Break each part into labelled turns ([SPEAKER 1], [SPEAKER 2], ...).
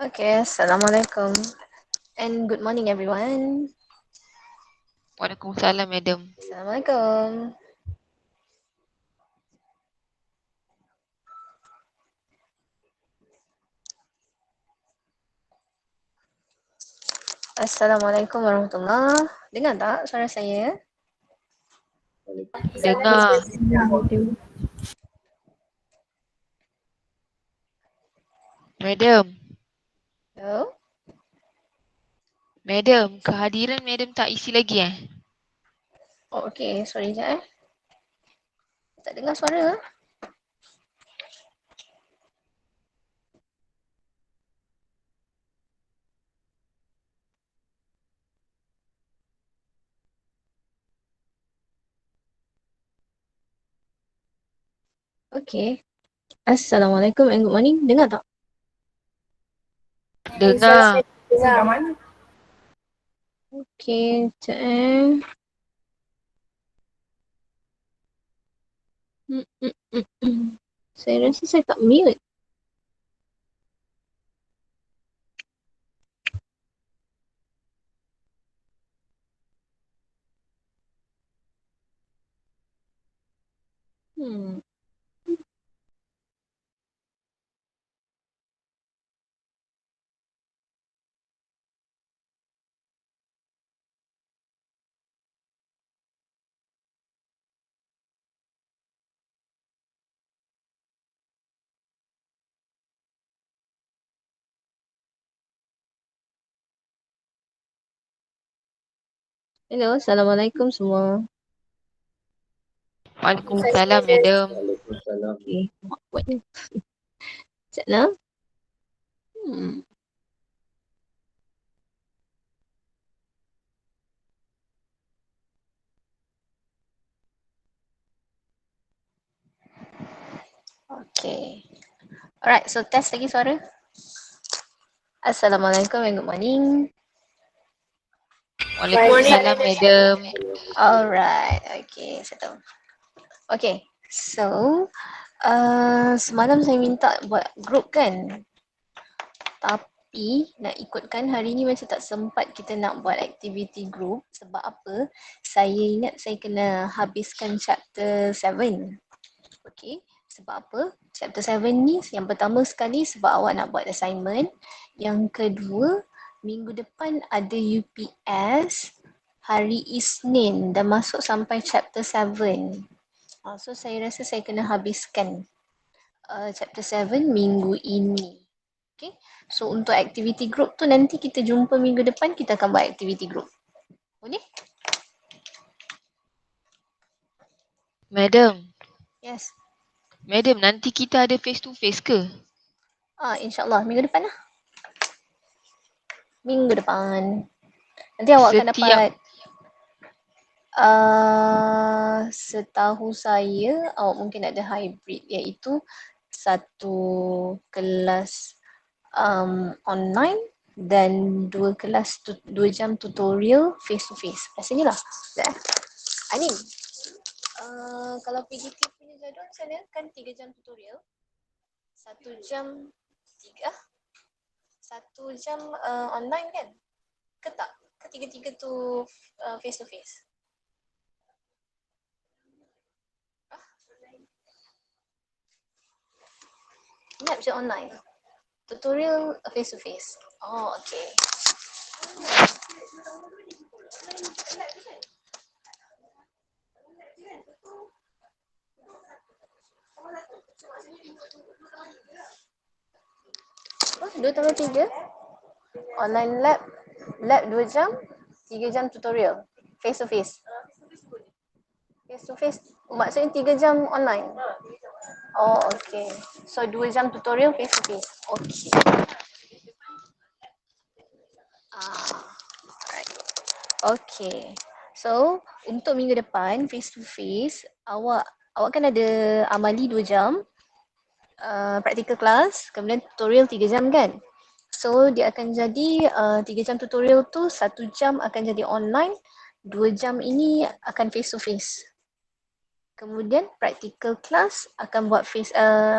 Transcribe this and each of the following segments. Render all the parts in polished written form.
[SPEAKER 1] Okay, Assalamualaikum and good morning everyone.
[SPEAKER 2] Waalaikumsalam, Madam.
[SPEAKER 1] Assalamualaikum. Assalamualaikum warahmatullahi. Dengar tak suara saya?
[SPEAKER 2] Dengar. Madam.
[SPEAKER 1] Hello?
[SPEAKER 2] Madam, kehadiran Madam tak isi lagi
[SPEAKER 1] Oh, okay, sorry sekejap Tak dengar suara. Okay. Assalamualaikum and good morning. Dengar tak?
[SPEAKER 2] Dengar.
[SPEAKER 1] Okay, sekejap Saya rasa saya tak mute. Hmm. Hello, Assalamualaikum semua.
[SPEAKER 2] Waalaikumsalam, Madam.
[SPEAKER 1] Okay, mak buatnya. Sekejap lah. Okay. Alright, so test lagi suara. Assalamualaikum and good morning.
[SPEAKER 2] Waalaikumsalam, Madam.
[SPEAKER 1] Alright, okay, settle. Okay, so semalam saya minta buat group kan, tapi nak ikutkan hari ni macam tak sempat kita nak buat aktiviti group. Sebab apa? Saya ingat saya kena habiskan chapter 7. Okay, sebab apa? Chapter 7 ni yang pertama sekali sebab awak nak buat assignment. Yang kedua, minggu depan ada UPS hari Isnin dah masuk sampai chapter 7. So saya rasa saya kena habiskan chapter 7 minggu ini. Okay, so untuk activity group tu nanti kita jumpa minggu depan, kita akan buat activity group. Boleh?
[SPEAKER 2] Madam.
[SPEAKER 1] Yes.
[SPEAKER 2] Madam, nanti kita ada face to face ke?
[SPEAKER 1] InsyaAllah minggu depan lah. Minggu depan. Nanti awak akan dapat setahu saya awak mungkin ada hybrid, iaitu satu kelas online dan 2 kelas 2 jam tutorial face to face. Rasanya lah. Anin, kalau PGP punya jadual sana kan 3 jam tutorial, 1 jam 1 jam online kan? Ke tak? Ketiga-tiga tu face to face. Lab je online. Tutorial face to face. Oh, okay. Oh, 2/3 online lab 2 jam, 3 jam tutorial face to face. Face to face maksudnya 3 jam online. Oh, okay. So 2 jam tutorial face to face. Okay. Alright. Okay. So untuk minggu depan face to face, awak kan ada amali 2 jam, practical class, kemudian tutorial 3 jam kan. So dia akan jadi 3 jam tutorial tu 1 jam akan jadi online, 2 jam ini akan face to face. Kemudian practical class akan buat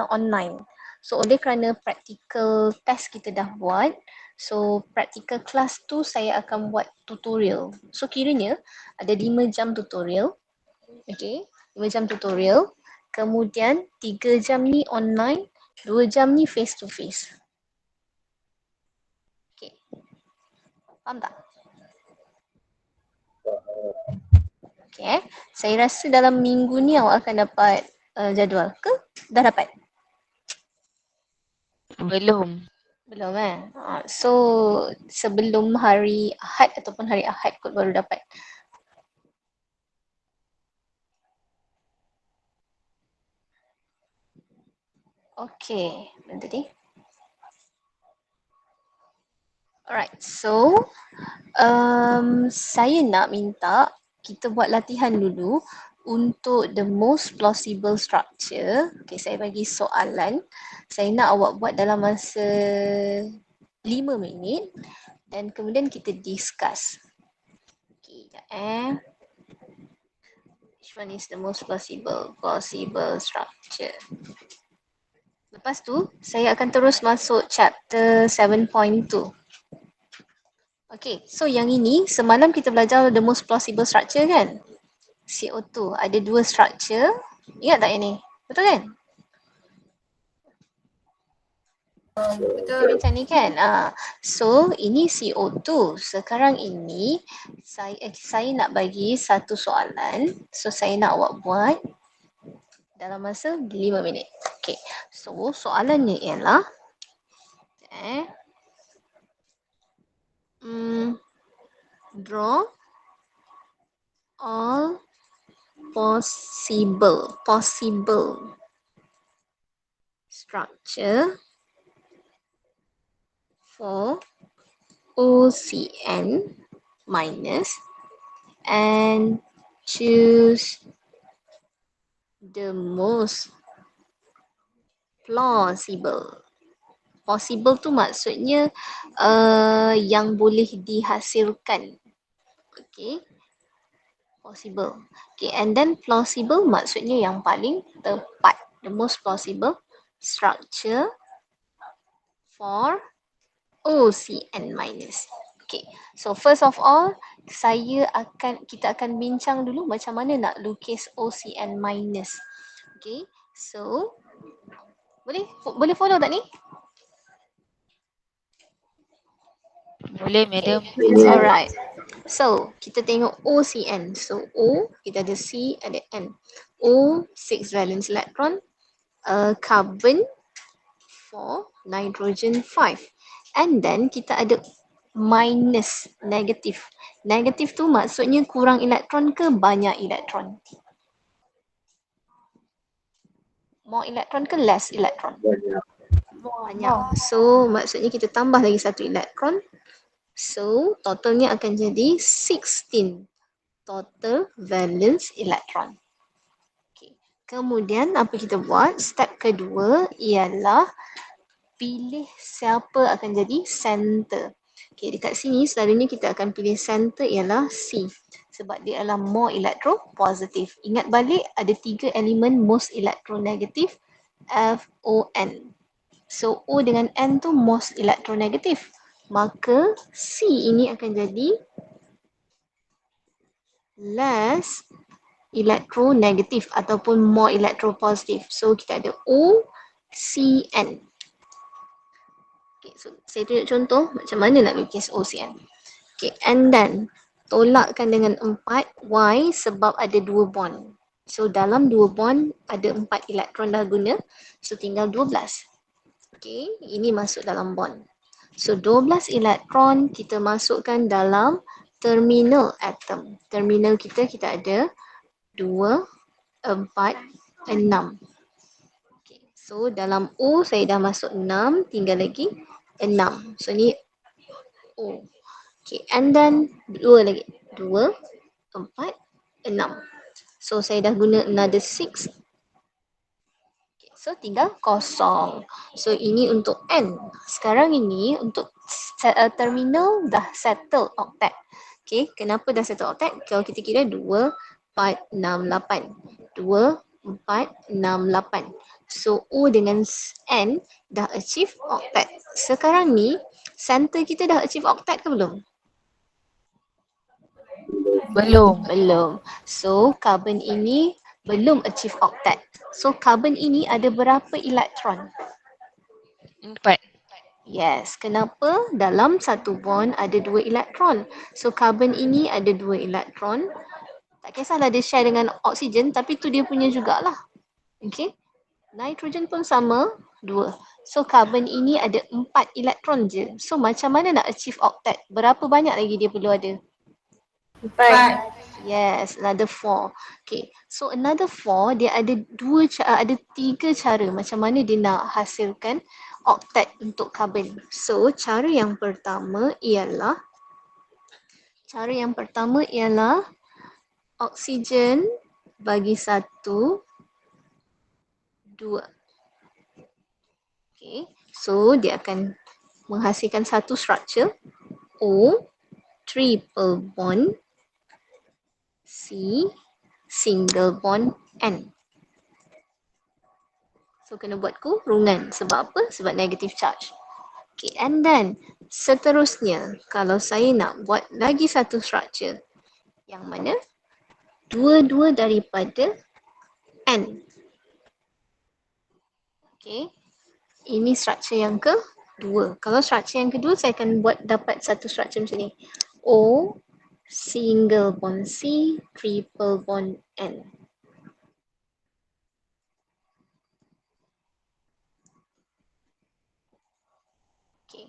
[SPEAKER 1] online. So oleh kerana practical test kita dah buat, so practical class tu saya akan buat tutorial. So kiranya ada 5 jam tutorial. Okay, 5 jam tutorial. Kemudian 3 jam ni online, 2 jam ni face to face. Okay, faham tak? Okay, saya rasa dalam minggu ni awak akan dapat jadual ke? Dah dapat?
[SPEAKER 2] Belum.
[SPEAKER 1] Belum so sebelum hari Ahad ataupun hari Ahad kot baru dapat. Okay, nanti. Alright, so saya nak minta kita buat latihan dulu untuk the most plausible structure. Okay, saya bagi soalan. Saya nak awak buat dalam masa 5 minit dan kemudian kita discuss. Okay, which one is the most plausible structure? Lepas tu, saya akan terus masuk chapter 7.2. Okay, so yang ini semalam kita belajar the most plausible structure kan? CO2, ada 2 structure. Ingat tak ini? Betul kan? Betul macam ni kan? So ini CO2. Sekarang ini saya nak bagi satu soalan. So saya nak awak buat dalam masa 5 minit. Okay, so soalannya ialah draw all possible structure for OCN minus and choose the most plausible. Possible tu maksudnya yang boleh dihasilkan. Okay, possible. Okay, and then plausible maksudnya yang paling tepat. The most plausible structure for OCN minus. Okay, so first of all, kita akan bincang dulu macam mana nak lukis OCN minus. Okay, so boleh follow tak ni?
[SPEAKER 2] Boleh, madam.
[SPEAKER 1] Okay. Alright. So, kita tengok OCN. So, O, kita ada C, ada N. O, 6 valence electron. Carbon 4, nitrogen 5. And then, kita ada minus, negatif. Negatif tu maksudnya kurang elektron ke banyak elektron? More elektron ke less elektron? Banyak. So, maksudnya kita tambah lagi satu elektron. So, totalnya akan jadi 16 total valence electron. Okay. Kemudian, apa kita buat? Step kedua ialah pilih siapa akan jadi center. Okay, dekat sini selalunya kita akan pilih center ialah C. Sebab dia adalah more electropositive. Ingat balik, ada 3 elemen most electronegative, F, O, N. So, O dengan N tu most electronegative. Maka C ini akan jadi less electronegative ataupun more electropositive. So kita ada O, C, N. Okay, so saya tunjuk contoh macam mana nak lukis OCN. Okay, and then tolakkan dengan 4 Y sebab ada 2 bond. So dalam 2 bond ada 4 elektron dah guna. So tinggal 12. Okay, ini masuk dalam bond. So 12 elektron kita masukkan dalam terminal atom. Terminal kita ada 2, 4, 6. Okay. So dalam O saya dah masuk 6, tinggal lagi 6. So ni O. Okay, and then 2 lagi. 2, 4, 6. So saya dah guna another 6. So tinggal kosong. So ini untuk N. Sekarang ini untuk terminal dah settle octet. Okay, kenapa dah settle octet? Kalau kita kira 2, 4, 6, 8. 2, 4, 6, 8. So O dengan N dah achieve octet. Sekarang ni center kita dah achieve octet ke belum?
[SPEAKER 2] Belum.
[SPEAKER 1] Belum. So carbon ini belum achieve octet. So carbon ini ada berapa elektron?
[SPEAKER 2] 4.
[SPEAKER 1] Yes, kenapa? Dalam satu bond ada 2 elektron. So carbon ini ada 2 elektron. Tak kisahlah dia share dengan oksigen, tapi tu dia punya jugalah. Okay. Nitrogen pun sama, 2. So carbon ini ada 4 elektron je. So macam mana nak achieve octet? Berapa banyak lagi dia perlu ada?
[SPEAKER 3] 4.
[SPEAKER 1] Yes, another 4. Okay, so another 4 dia ada 3 cara macam mana dia nak hasilkan octet untuk carbon. So cara yang pertama ialah oksigen bagi 1, 2. Okay, so dia akan menghasilkan satu structure O triple bond C single bond N. So kena buat kurungan. Sebab apa? Sebab negative charge. Okay, and then seterusnya kalau saya nak buat lagi satu structure yang mana dua-dua daripada N. Okay, ini structure yang kedua. Kalau structure yang kedua saya akan buat dapat satu structure macam ni. O single bond C triple bond N. Okay.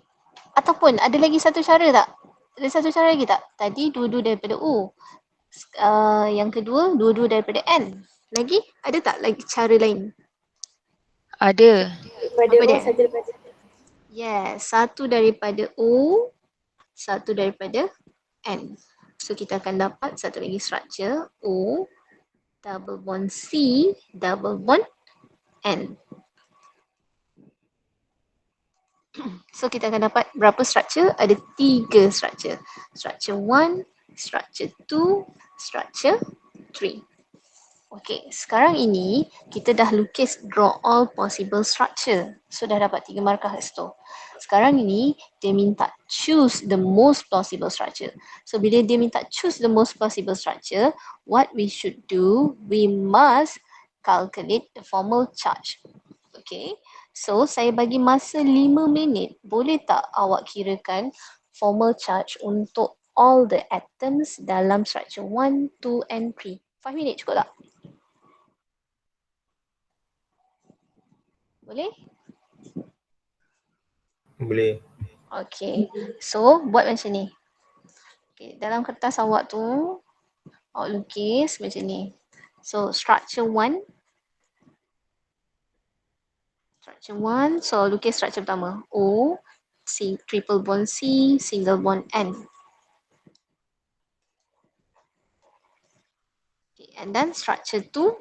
[SPEAKER 1] Ataupun ada lagi satu cara tak? Ada satu cara lagi tak? Tadi dua-dua daripada O. Yang kedua dua-dua daripada N. Lagi? Ada tak lagi cara lain?
[SPEAKER 2] Ada.
[SPEAKER 3] Daripada
[SPEAKER 1] Apa
[SPEAKER 3] O,
[SPEAKER 1] dia?
[SPEAKER 3] satu daripada
[SPEAKER 1] Yes, satu daripada O, satu daripada N. So kita akan dapat satu lagi structure O double bond C double bond N. So kita akan dapat berapa structure? Ada 3 structure. Structure 1, structure 2, structure 3. Okay, sekarang ini kita dah lukis draw all possible structure. So dah dapat 3 markah kat situ. Sekarang ini dia minta choose the most plausible structure. So bila dia minta choose the most plausible structure, what we should do, we must calculate the formal charge. Okay, so saya bagi masa 5 minit. Boleh tak awak kirakan formal charge untuk all the atoms dalam structure 1, 2 and 3? 5 minit cukup tak? Boleh?
[SPEAKER 4] Boleh.
[SPEAKER 1] Okay, so buat macam ni. Okay, dalam kertas awak tu, awak lukis macam ni. So structure 1. Structure 1, so lukis structure pertama. O, C, triple bond C, single bond N. Okay, and then structure 2.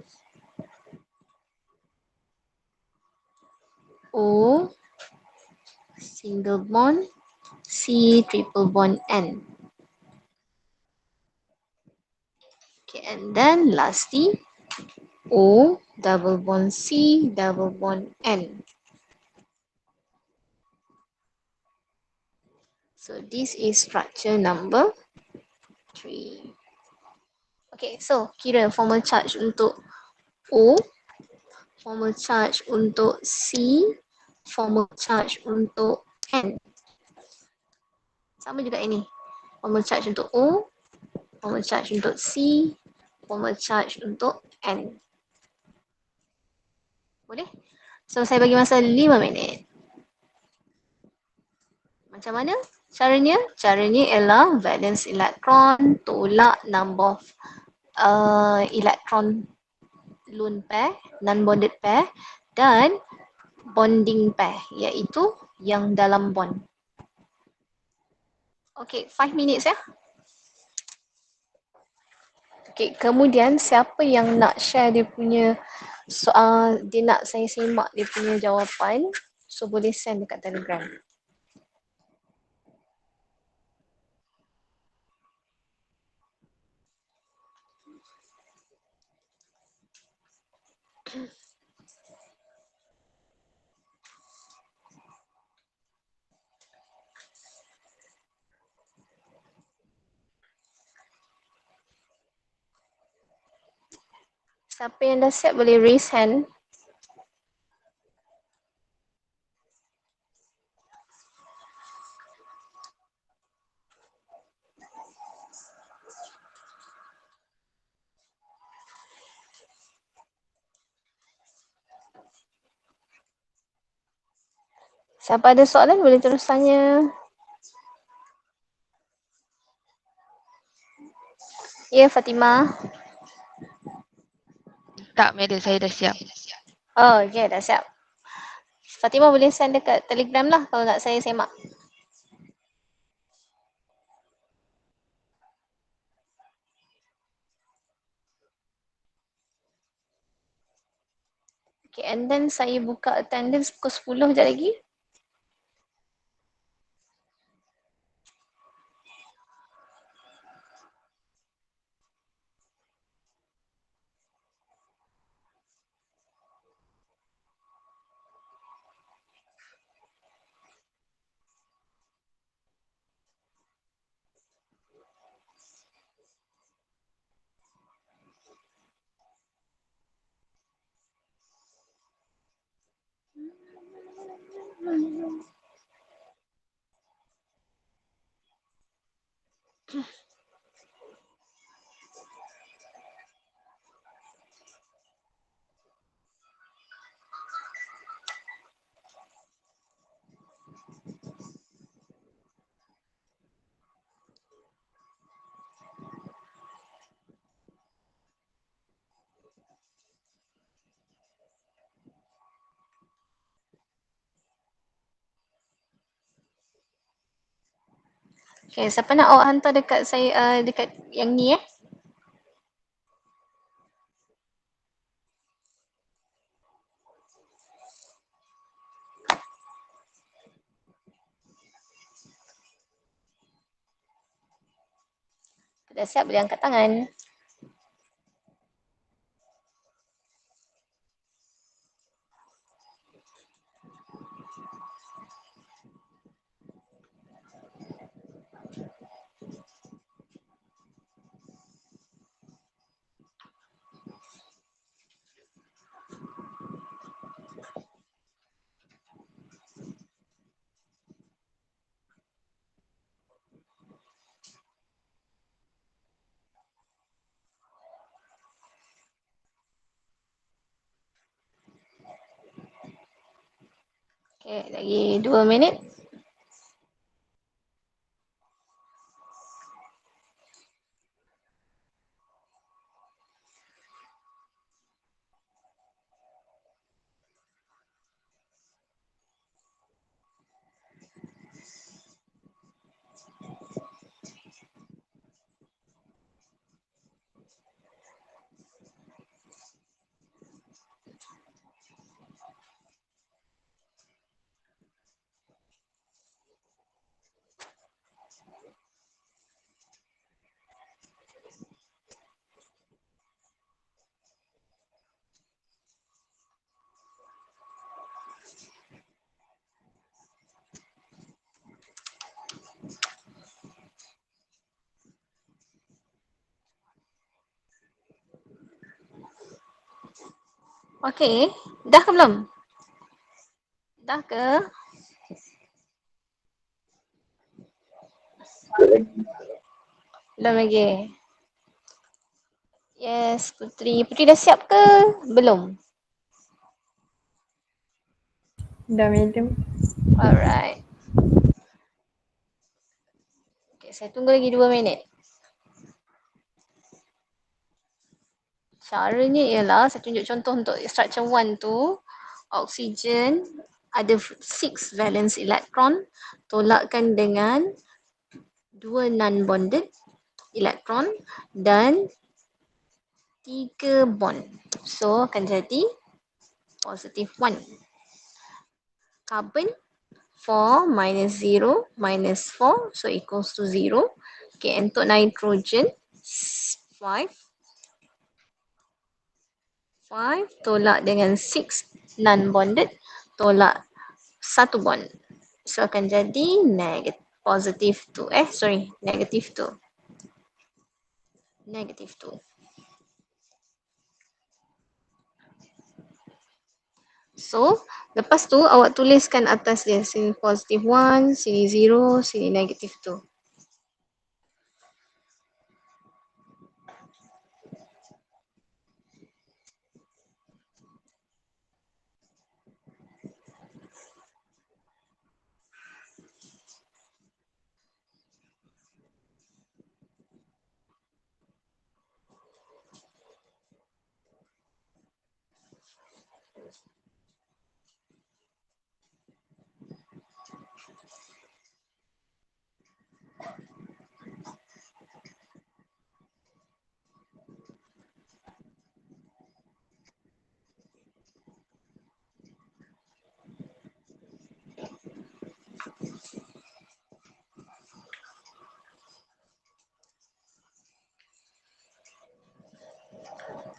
[SPEAKER 1] O, single bond C, triple bond N. Okay, and then lastly, O, double bond C, double bond N. So this is structure number 3. Okay, so kira formal charge untuk O, formal charge untuk C, formal charge untuk N. Sama juga ini. Formal charge untuk O, formal charge untuk C, formal charge untuk N. Boleh? So saya bagi masa 5 minit. Macam mana caranya? Caranya ialah valence electron tolak number of electron lone pair, non-bonded pair dan bonding pair iaitu yang dalam bond. Okay, 5 minutes ya. Okay, kemudian siapa yang nak share dia punya soal, dia nak saya semak dia punya jawapan, so boleh send dekat Telegram. Siapa yang dah siap boleh raise hand. Siapa ada soalan boleh terus tanya. Ya, Fatimah.
[SPEAKER 2] Tak, madam, saya dah siap.
[SPEAKER 1] Oh, okay, dah siap. Fatimah boleh send dekat Telegram lah kalau nak saya semak. Okay, and then saya buka attendance pukul 10 sekejap lagi. Okay, siapa nak awak hantar dekat saya, dekat yang ni Dah siap boleh angkat tangan. Okay, lagi 2 minit. Okay, dah ke belum? Dah ke? Belum lagi. Yes, Putri. Putri dah siap ke? Belum?
[SPEAKER 3] Dah madam.
[SPEAKER 1] Alright. Okay, saya tunggu lagi 2 minit. Caranya ialah, saya tunjuk contoh untuk structure 1 tu. Oksigen ada 6 valence elektron. Tolakkan dengan 2 non-bonded elektron dan 3 bond. So, akan jadi positive 1. Carbon 4 minus 0 minus 4, so equals to 0. Okay, untuk nitrogen 5 tolak dengan 6 non-bonded, tolak 1 bond. So akan jadi positive 2. Negative 2. Negative 2. So, lepas tu awak tuliskan atas dia. Sini positive 1, sini 0, sini negative 2.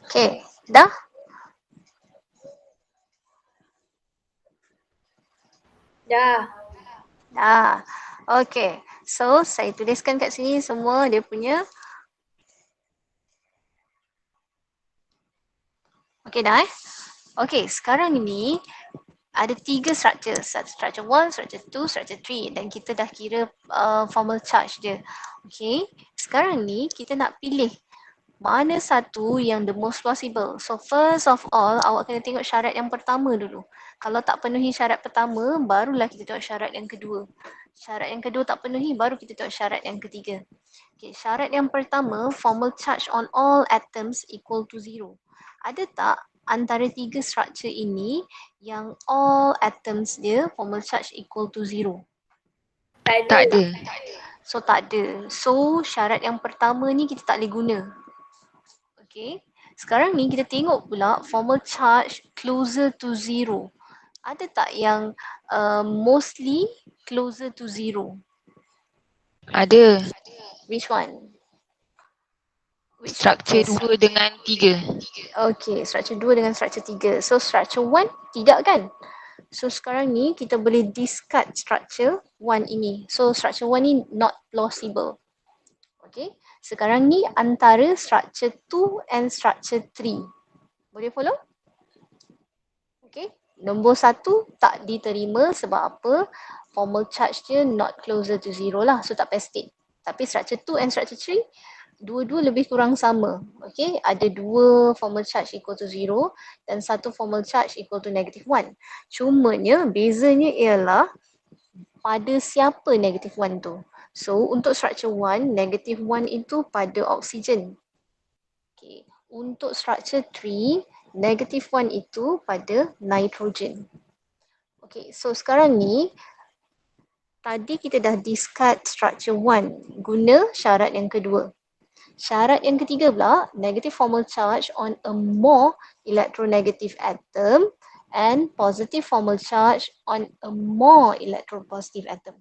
[SPEAKER 1] Okay, dah?
[SPEAKER 3] Dah.
[SPEAKER 1] Dah. Okay, so saya tuliskan kat sini semua dia punya. Okay dah Okay, sekarang ini ada 3 structure. Structure 1, structure 2, structure 3 dan kita dah kira formal charge dia. Okay, sekarang ni kita nak pilih mana satu yang the most plausible. So first of all, awak kena tengok syarat yang pertama dulu. Kalau tak penuhi syarat pertama, barulah kita tengok syarat yang kedua. Syarat yang kedua tak penuhi, baru kita tengok syarat yang ketiga. Okay, syarat yang pertama, formal charge on all atoms equal to 0. Ada tak antara 3 structure ini yang all atoms dia formal charge equal to 0?
[SPEAKER 2] Tak ada.
[SPEAKER 1] So tak ada. So syarat yang pertama ni kita tak boleh guna. Okay. Sekarang ni kita tengok pula formal charge closer to 0. Ada tak yang mostly closer to 0?
[SPEAKER 2] Ada.
[SPEAKER 1] Which one? Which
[SPEAKER 2] Struktur
[SPEAKER 1] structures?
[SPEAKER 2] 2 dengan 3.
[SPEAKER 1] Okay, structure 2 dengan structure 3. So structure 1 tidak kan? So sekarang ni kita boleh discard structure 1 ini. So structure 1 ni not plausible. Okay, sekarang ni antara structure 2 and structure 3. Boleh follow? Okay, nombor 1 tak diterima sebab apa? Formal charge dia not closer to 0 lah. So tak payah state. Tapi structure 2 and structure 3, dua-dua lebih kurang sama. Okay, ada 2 formal charge equal to 0 dan 1 formal charge equal to negative 1. Cumanya bezanya ialah pada siapa negative 1 tu. So untuk structure 1, negative 1 itu pada oksigen. Okay. Untuk structure 3, negative 1 itu pada nitrogen. Okay, so sekarang ni tadi kita dah discard structure 1 guna syarat yang kedua. Syarat yang ketiga pula, negative formal charge on a more electronegative atom and positive formal charge on a more electropositive atom.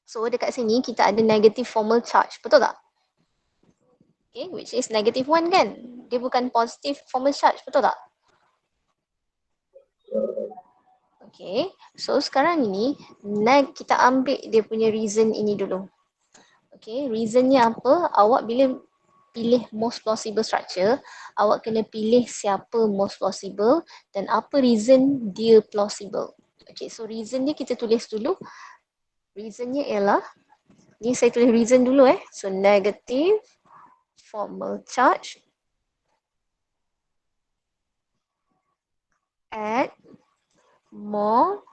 [SPEAKER 1] So dekat sini kita ada negative formal charge, betul tak? Okay, which is negative 1 kan? Dia bukan positive formal charge, betul tak? Okay, so sekarang ini kita ambil dia punya reason ini dulu. Okay, reasonnya apa? Awak bila pilih most plausible structure, awak kena pilih siapa most plausible dan apa reason dia plausible. Okay, so reason dia kita tulis dulu. Reasonnya ialah, ni saya tulis reason dulu So negative formal charge at more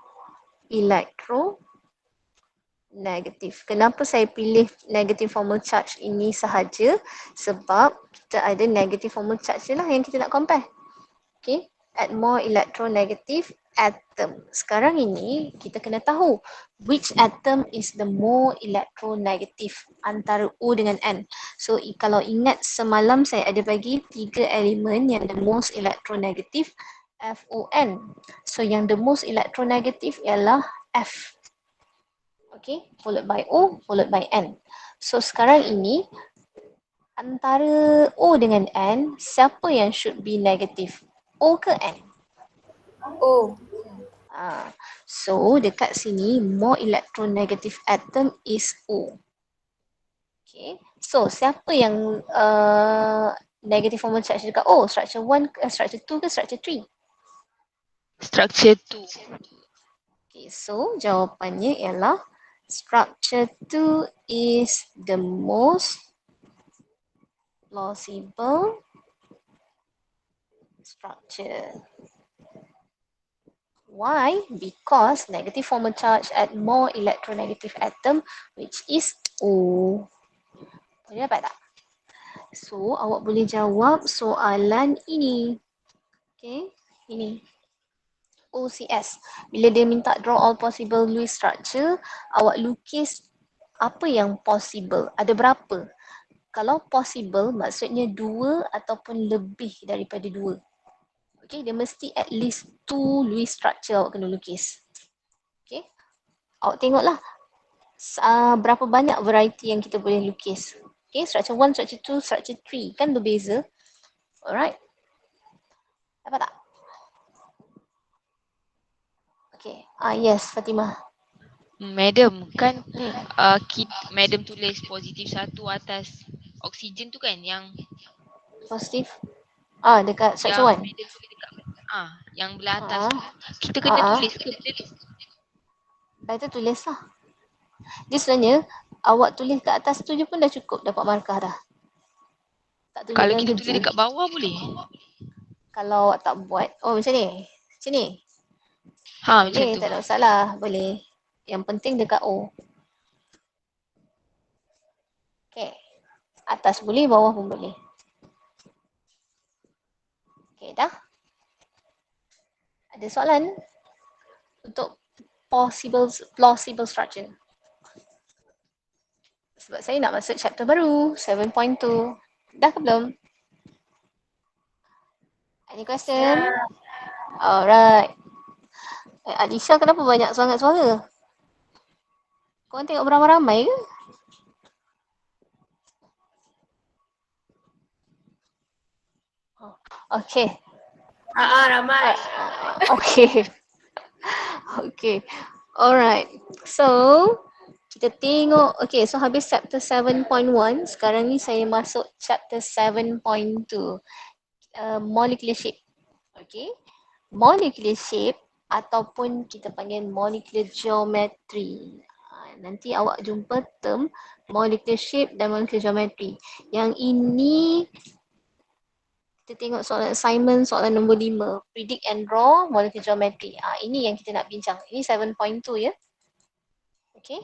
[SPEAKER 1] electronegative. Kenapa saya pilih negative formal charge ini sahaja? Sebab kita ada negative formal charge je lah yang kita nak compare. Okay, at more electronegative atom. Sekarang ini kita kena tahu which atom is the more electronegative antara O dengan N. So kalau ingat semalam saya ada bagi 3 elemen yang the most electronegative, FON. So yang the most electronegative ialah F. Okay, followed by O, followed by N. So sekarang ini antara O dengan N, siapa yang should be negative? O ke N?
[SPEAKER 3] O.
[SPEAKER 1] So dekat sini more electronegative atom is O. Okay, so siapa yang negative formal charge dekat O? Structure 1 ke structure 2 ke structure 3?
[SPEAKER 2] Structure 2.
[SPEAKER 1] Okay, so jawapannya ialah structure 2 is the most plausible structure. Why? Because negative formal charge at more electronegative atom, which is O. Boleh dapat tak? So, awak boleh jawab soalan ini. Okay, ini. OCS. Bila dia minta draw all possible Lewis structure, awak lukis apa yang possible. Ada berapa? Kalau possible, maksudnya 2 ataupun lebih daripada 2. Okay, dia mesti at least 2 Lewis structure awak kena lukis. Okay, awak tengoklah berapa banyak variety yang kita boleh lukis. Okay, structure 1, structure 2, structure 3 kan berbeza. Alright. Dapat tak? Okay, yes Fatimah.
[SPEAKER 2] Madam, kan Madam tulis positif 1 atas oksigen tu kan yang
[SPEAKER 1] Positif. Dekat structure
[SPEAKER 2] yang
[SPEAKER 1] 1.
[SPEAKER 2] Madam tulis dekat yang belah atas tu.
[SPEAKER 1] Ah,
[SPEAKER 2] Kita kena tulis ke benda tu?
[SPEAKER 1] Baik tu tulis lah. Dia sebenarnya awak tulis kat atas tu je pun dah cukup dapat markah dah. Tak tunjuk
[SPEAKER 2] Kalau
[SPEAKER 1] yang
[SPEAKER 2] kita tulis
[SPEAKER 1] keju.
[SPEAKER 2] dekat bawah boleh?
[SPEAKER 1] Kalau awak tak buat, macam ni. Macam ni.
[SPEAKER 2] Macam
[SPEAKER 1] Boleh,
[SPEAKER 2] tu.
[SPEAKER 1] tak ada masalah. Boleh. Yang penting dekat O. Okay. Atas boleh, bawah pun boleh. Okay, dah? Ada soalan? Untuk plausible structure. Sebab saya nak masuk chapter baru, 7.2. Dah ke belum? Any question? Alright. Alisha kenapa banyak sangat suara? Korang tengok beramai-ramai ke? Okay.
[SPEAKER 3] Ramai.
[SPEAKER 1] Okay. Okay. Alright. So, kita tengok. Okay, so habis chapter 7.1. Sekarang ni saya masuk chapter 7.2. Molecular shape. Okay. Molecular shape ataupun kita panggil molecular geometry. Nanti awak jumpa term molecular shape dan molecular geometry. Yang ini kita tengok soalan assignment, soalan nombor 5. Predict and draw molecular geometry. Ini yang kita nak bincang. Ini 7.2 ya. Okay.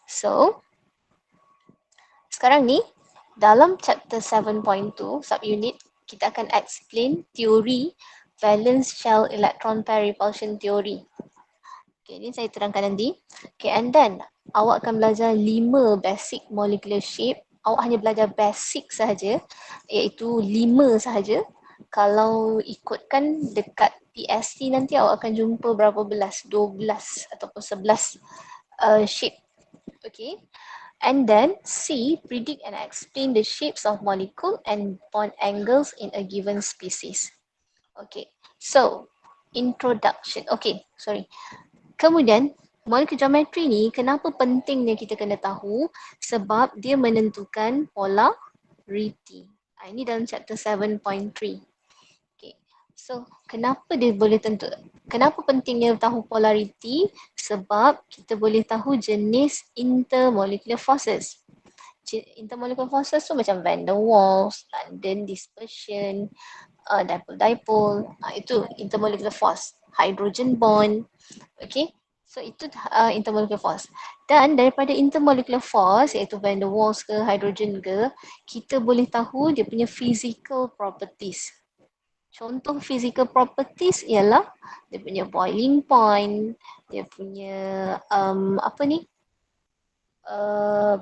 [SPEAKER 1] So, sekarang ni dalam chapter 7.2 subunit kita akan explain teori valence shell electron pair repulsion theory. Okay, ini saya terangkan nanti. Okay, and then awak akan belajar 5 basic molecular shape. Awak hanya belajar basic sahaja, iaitu 5 sahaja. Kalau ikutkan dekat PSC nanti awak akan jumpa berapa belas, 12 ataupun 11 shape. Okay. And then C, predict and explain the shapes of molecule and bond angles in a given species. Okay. So, introduction. Okay, sorry. Kemudian, molecular geometry ni kenapa pentingnya kita kena tahu? Sebab dia menentukan polarity. Ini dalam chapter 7.3. Okay. So, kenapa dia boleh tentu? Kenapa pentingnya tahu polarity? Sebab kita boleh tahu jenis intermolecular forces. Intermolecular forces tu macam van der Waals, London dispersion, dipole-dipole. Itu intermolecular force. Hydrogen bond. Okay. So itu intermolecular force. Dan daripada intermolecular force iaitu van der Waals ke hydrogen ke, kita boleh tahu dia punya physical properties. Contoh physical properties ialah dia punya boiling point, dia punya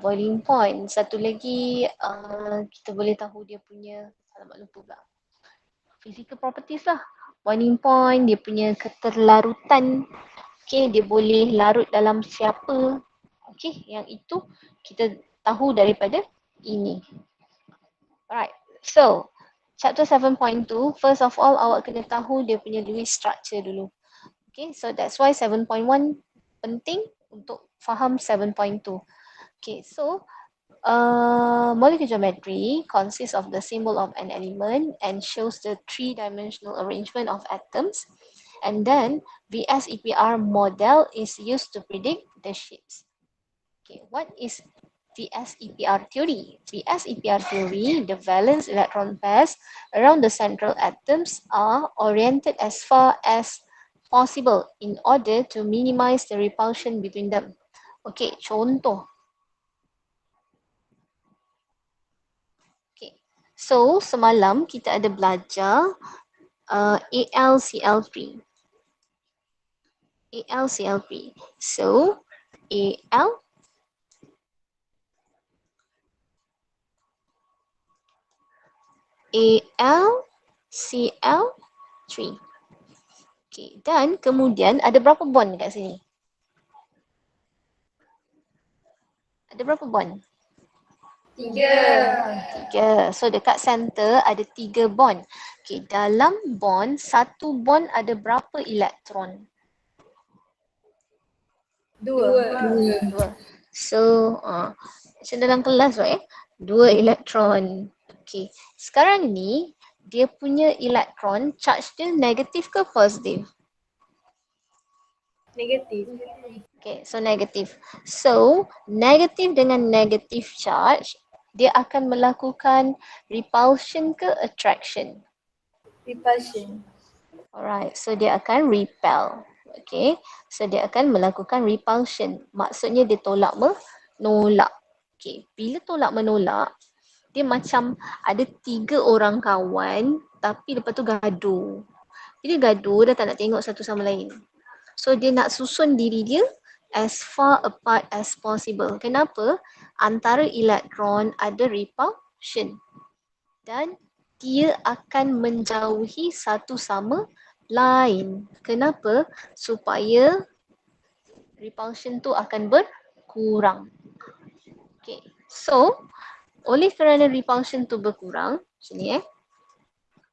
[SPEAKER 1] boiling point. Satu lagi kita boleh tahu dia punya, alamak lupa pula. Physical properties lah. Boiling point, dia punya keterlarutan. Okay, dia boleh larut dalam siapa. Okay, yang itu kita tahu daripada ini. Alright, so chapter 7.2, first of all awak kena tahu dia punya Lewis structure dulu. Okay, so that's why 7.1 penting untuk faham 7.2. Okay, so molecular geometry consists of the symbol of an element and shows the three-dimensional arrangement of atoms. And then VSEPR model is used to predict the shapes. Okay, what is VSEPR theory? VSEPR theory, the valence electron pairs around the central atoms are oriented as far as possible in order to minimize the repulsion between them. Okay, contoh. Okay, so semalam kita ada belajar AlCl3. AlCl3. So, Al AlCl3. Okay, dan kemudian ada berapa bond kat sini? Ada berapa bond? 3. So dekat center ada 3 bond. Okay, dalam bond, satu bond ada berapa elektron? 2. So, macam dalam kelas right? 2 elektron. Okay, sekarang ni dia punya elektron charge dia negatif ke positif?
[SPEAKER 3] Negatif.
[SPEAKER 1] Okay, so negatif. So, negatif dengan negative charge, dia akan melakukan repulsion ke attraction?
[SPEAKER 3] Repulsion.
[SPEAKER 1] Alright, so dia akan repel. Okay, so dia akan melakukan repulsion. Maksudnya dia tolak menolak. Okay, bila tolak menolak, dia macam ada 3 orang kawan tapi lepas tu gaduh. Bila gaduh, dia tak nak tengok satu sama lain. So dia nak susun diri dia as far apart as possible. Kenapa? Antara elektron ada repulsion dan dia akan menjauhi satu sama lain. Kenapa? Supaya repulsion tu akan berkurang. Okay. So, oleh kerana repulsion tu berkurang, sini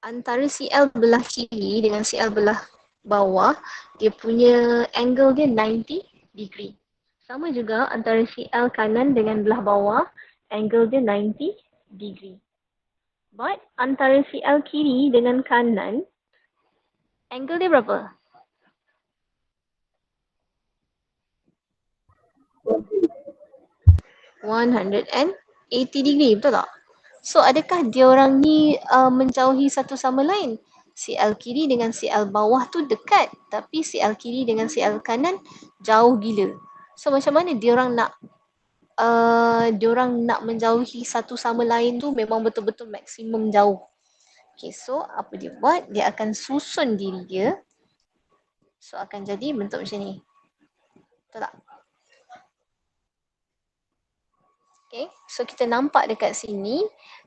[SPEAKER 1] antara Cl belah kiri dengan Cl belah bawah, dia punya angle dia 90 degree. Sama juga antara Cl kanan dengan belah bawah, angle dia 90 degree. But antara Cl kiri dengan kanan, angle dia berapa? 180 degree, betul tak? So adakah dia orang ni menjauhi satu sama lain? Cl kiri dengan Cl bawah tu dekat, tapi Cl kiri dengan Cl kanan jauh gila. So macam mana dia orang nak menjauhi satu sama lain tu memang betul-betul maksimum jauh. Okay, so apa dia buat? Dia akan susun diri dia. So akan jadi bentuk macam ni. Betul tak? Okay, so kita nampak dekat sini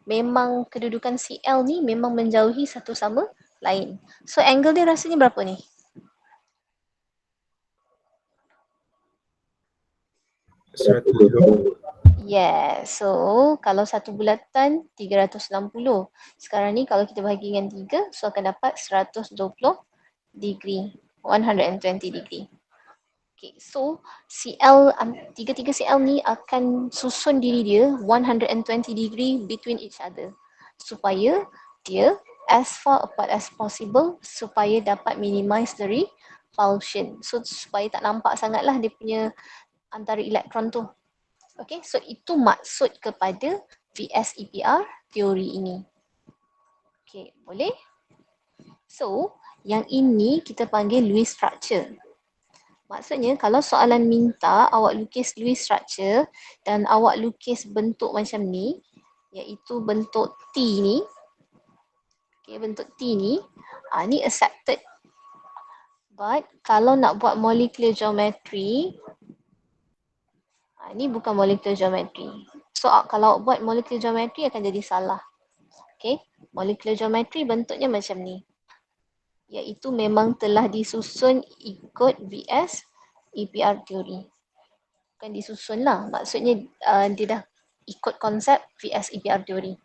[SPEAKER 1] memang kedudukan Cl ni memang menjauhi satu sama lain. So angle dia rasanya berapa ni? Yeah, so kalau satu bulatan 360. Sekarang ni kalau kita bahagi dengan 3, so akan dapat 120 degree, 120 degree. Okay, so Cl, tiga-tiga Cl ni akan susun diri dia 120 degree between each other supaya dia as far apart as possible supaya dapat minimize the repulsion. So supaya tak nampak sangatlah dia punya antara elektron tu. Okay, so itu maksud kepada VSEPR teori ini. Okay, boleh? So, yang ini kita panggil Lewis structure. Maksudnya kalau soalan minta awak lukis Lewis structure dan awak lukis bentuk macam ni, iaitu bentuk T ni. Okay, bentuk T ni, ni accepted. But kalau nak buat molecular geometry, ni bukan molecular geometry. So kalau awak buat molecular geometry akan jadi salah. Okay, molecular geometry bentuknya macam ni. Iaitu memang telah disusun ikut VSEPR teori. Bukan disusun lah, maksudnya dia dah ikut konsep VSEPR teori.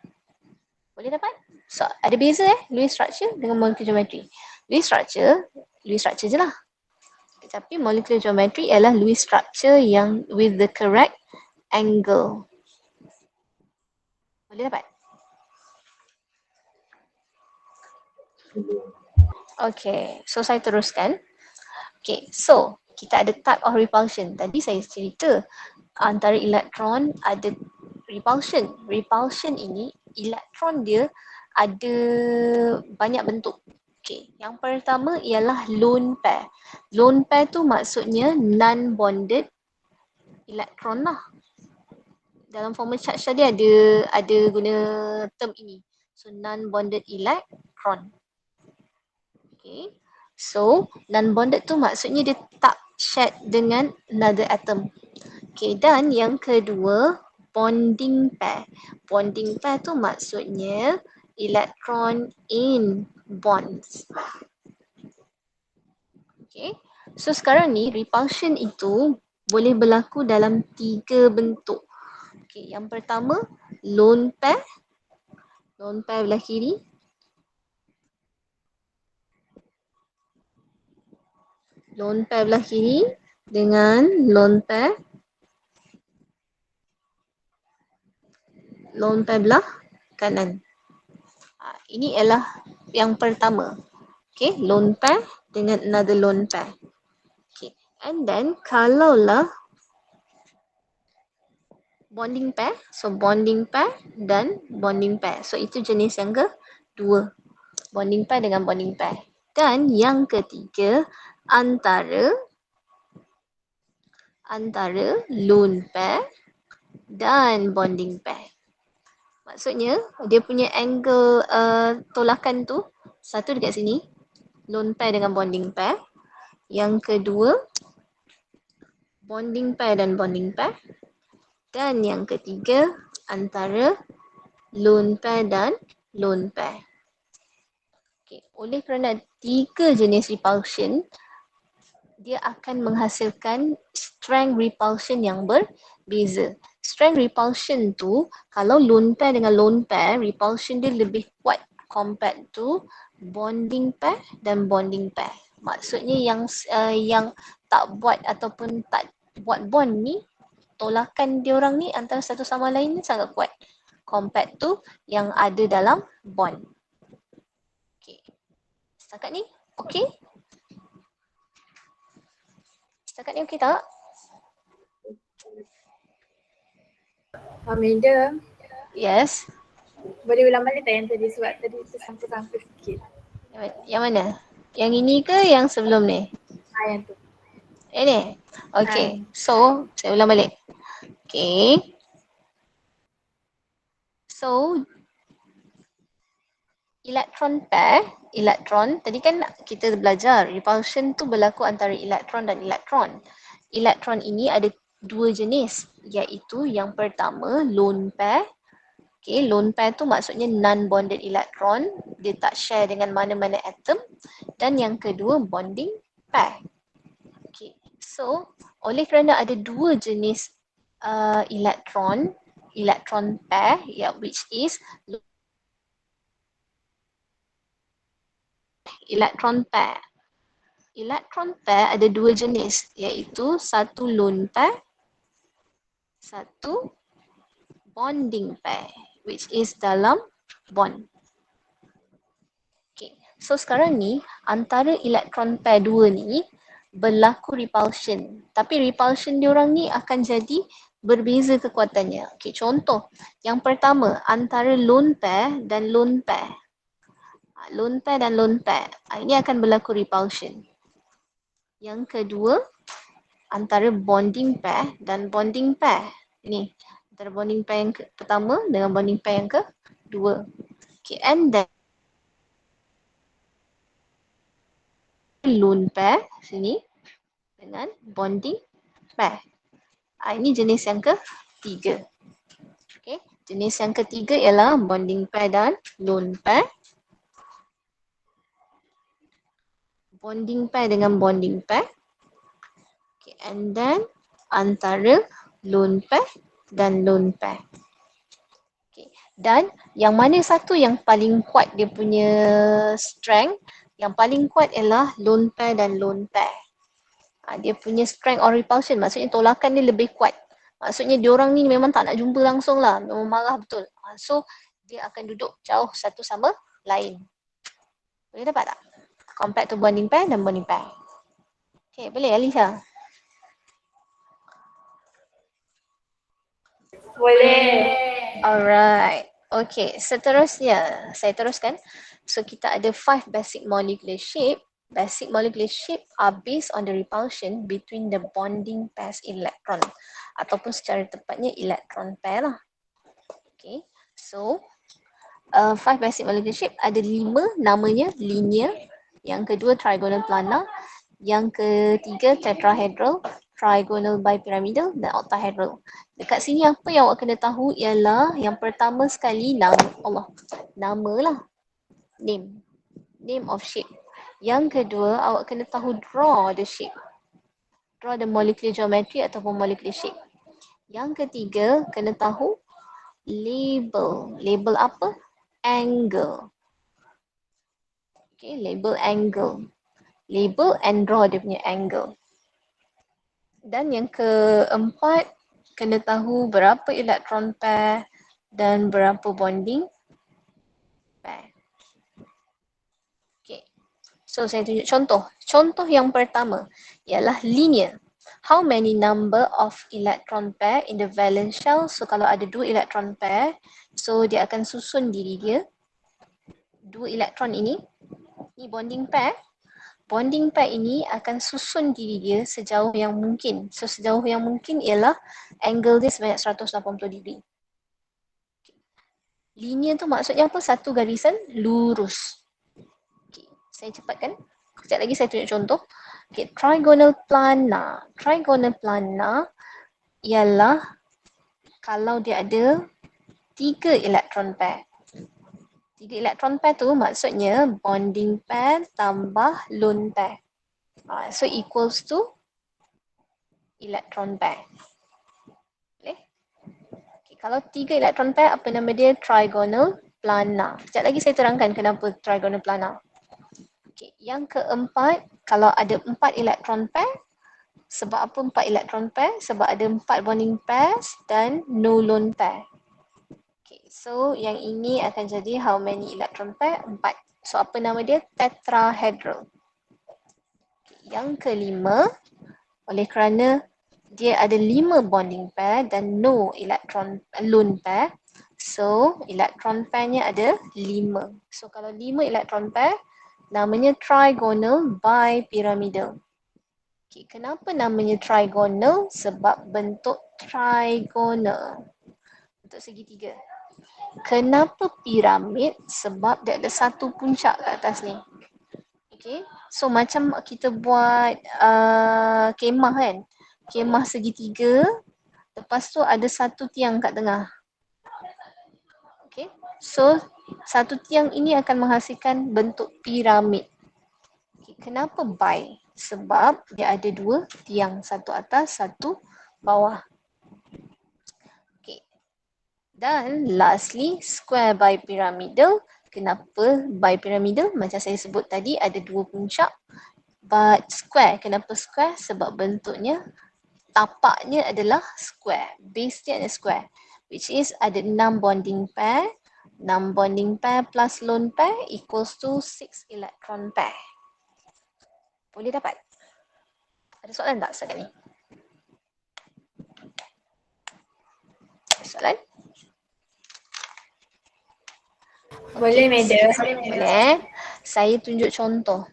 [SPEAKER 1] Boleh dapat? So ada beza Lewis structure dengan molecular geometry. Lewis structure je lah. Tapi molecular geometry ialah Lewis structure yang with the correct angle. Boleh dapat? Okay, so saya teruskan. Okay, so kita ada type of repulsion. Tadi saya cerita antara elektron ada repulsion. Repulsion ini elektron dia ada banyak bentuk. Okay, yang pertama ialah lone pair. Lone pair tu maksudnya non-bonded elektron lah. Dalam formal charge tadi ada guna term ini. So non-bonded electron. Okay. So non-bonded tu maksudnya dia tak shared dengan another atom. Okay, dan yang kedua bonding pair. Bonding pair tu maksudnya electron in bonds. Okay. So sekarang ni repulsion itu boleh berlaku dalam 3 bentuk. Okay, yang pertama lone pair. Lone pair belah kiri. Lone pair belah kiri dengan lone pair belah kanan. Ini ialah yang pertama. Okay, lone pair dengan another lone pair. Okay, and then kalaulah bonding pair, so bonding pair dan bonding pair. So itu jenis yang kedua. Bonding pair dengan bonding pair. Dan yang ketiga antara lone pair dan bonding pair. Maksudnya dia punya angle tolakan tu satu dekat sini, lone pair dengan bonding pair. Yang kedua bonding pair dan bonding pair. Dan yang ketiga antara lone pair dan lone pair. Okay. Oleh kerana 3 jenis repulsion, dia akan menghasilkan strength repulsion yang berbeza. Strength repulsion tu, kalau lone pair dengan lone pair, repulsion dia lebih kuat compared to bonding pair dan bonding pair. Maksudnya yang tak buat ataupun tak buat bond ni, tolakan diorang ni antara satu sama lain ni sangat kuat compared to yang ada dalam bond. Okay. Setakat ni, okay? Setakat ni okey tak?
[SPEAKER 3] Madam,
[SPEAKER 1] Yes.
[SPEAKER 3] boleh ulang balik tak yang tadi sebab tadi tersampul-sampul sikit.
[SPEAKER 1] Yang mana? Yang ini ke yang sebelum ni?
[SPEAKER 3] Yang tu.
[SPEAKER 1] Ini? Okay. So, saya ulang balik. Okay. So, elektron pair, elektron, tadi kan kita belajar repulsion tu berlaku antara elektron dan elektron. Elektron ini ada 2 jenis, iaitu yang pertama lone pair. Okay, lone pair tu maksudnya non-bonded elektron, dia tak share dengan mana-mana atom. Dan yang kedua bonding pair. Okay, so oleh kerana ada 2 jenis elektron pair, which is elektron pair. Elektron pair ada 2 jenis, iaitu satu lone pair, satu bonding pair, which is dalam bond. Okay, so sekarang ni antara elektron pair 2 ni berlaku repulsion. Tapi repulsion diorang ni akan jadi berbeza kekuatannya. Okay, contoh yang pertama antara lone pair dan lone pair. Lone pair dan lone pair. Ini akan berlaku repulsion. Yang kedua antara bonding pair dan bonding pair. Ini antara bonding pair yang pertama dengan bonding pair yang kedua. Okay, and then lone pair sini dengan bonding pair. Ini jenis yang ketiga. Okay, jenis yang ketiga ialah bonding pair dan lone pair. Bonding pair dengan bonding pair. Okay, and then antara lone pair dan lone pair. Okay, dan yang mana satu yang paling kuat dia punya strength? Yang paling kuat ialah lone pair dan lone pair. Dia punya strength or repulsion, maksudnya tolakan dia lebih kuat. Maksudnya diorang ni memang tak nak jumpa langsung lah, memang marah betul. So dia akan duduk jauh satu sama lain. Boleh dapat tak? Compared to bonding pair dan bonding pair. Okay, boleh Alisa?
[SPEAKER 3] Boleh.
[SPEAKER 1] Alright. Okay, seterusnya saya teruskan. So kita ada 5 basic molecular shape. Basic molecular shape are based on the repulsion between the bonding pairs electron. Ataupun secara tepatnya electron pair lah. Okay, so 5 basic molecular shape ada 5 namanya linear. Yang kedua trigonal planar. Yang ketiga tetrahedral, trigonal bipyramidal dan octahedral. Dekat sini apa yang awak kena tahu ialah yang pertama sekali nama lah, name of shape. Yang kedua awak kena tahu draw the shape, draw the molecular geometry ataupun molecular shape. Yang ketiga kena tahu label apa? Angle. Okay, label angle and draw dia punya angle. Dan yang keempat, kena tahu berapa electron pair dan berapa bonding pair. Okay. So saya tunjuk contoh. Contoh yang pertama ialah linear. How many number of electron pair in the valence shell? So kalau ada 2 electron pair, so dia akan susun diri dia. 2 elektron ini bonding pair. Bonding pair ini akan susun diri dia sejauh yang mungkin. So sejauh yang mungkin ialah angle dia sebanyak 180 degree. Linear tu maksudnya apa? Satu garisan lurus. Okay, saya cepatkan. Sekejap lagi saya tunjuk contoh. Okay, trigonal planar. Trigonal planar ialah kalau dia ada 3 elektron pair. 3 elektron pair tu maksudnya bonding pair tambah lone pair. So equals to electron pair. Boleh? Okay, kalau 3 elektron pair apa nama dia? Trigonal planar. Sekejap lagi saya terangkan kenapa trigonal planar. Okay, yang keempat, kalau ada 4 elektron pair, sebab apa 4 elektron pair? Sebab ada 4 bonding pairs dan no lone pair. Okay, so yang ini akan jadi how many electron pair? 4. So apa nama dia? Tetrahedral. Okay, yang kelima, oleh kerana dia ada 5 bonding pair dan no electron lone pair, so electron pairnya ada 5. So kalau 5 electron pair, namanya trigonal bipyramidal. Okay, kenapa namanya trigonal? Sebab bentuk trigonal, bentuk segitiga. Kenapa piramid? Sebab dia ada satu puncak kat atas ni. Okay, so macam kita buat kemah kan, kemah segitiga, lepas tu ada satu tiang kat tengah. Okay, so satu tiang ini akan menghasilkan bentuk piramid. Okay, kenapa bi? Sebab dia ada 2 tiang, satu atas, satu bawah. Okay, dan lastly square bipyramidal. Kenapa bipyramidal? Macam saya sebut tadi ada 2 puncak. But square, kenapa square? Sebab bentuknya, tapaknya adalah square, base dia adalah square, which is ada 6 bonding pair. 6 bonding pair plus lone pair equals to 6 electron pair. Boleh dapat? Ada soalan tak setakat ni? Soalan?
[SPEAKER 3] Boleh, madam.
[SPEAKER 1] Boleh. Saya tunjuk contoh.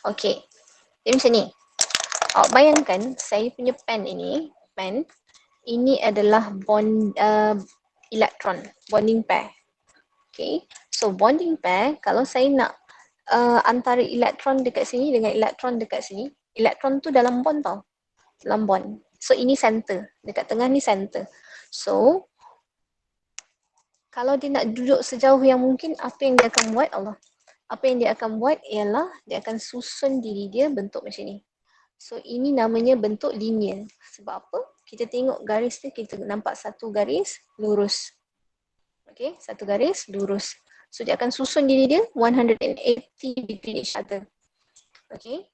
[SPEAKER 1] Okey. Dia macam ni. Awak bayangkan saya punya pen ini, ini adalah elektron, bonding pair. Okay, so bonding pair, kalau saya nak antara elektron dekat sini dengan elektron dekat sini, elektron tu dalam bond tau, dalam bond. So ini center, dekat tengah ni center. So kalau dia nak duduk sejauh yang mungkin, apa yang dia akan buat? Apa yang dia akan buat ialah dia akan susun diri dia bentuk macam ni. So ini namanya bentuk linear. Sebab apa? Kita tengok garis dia, kita nampak satu garis lurus. Okay, satu garis lurus. So dia akan susun diri dia 180 between each other. Okay,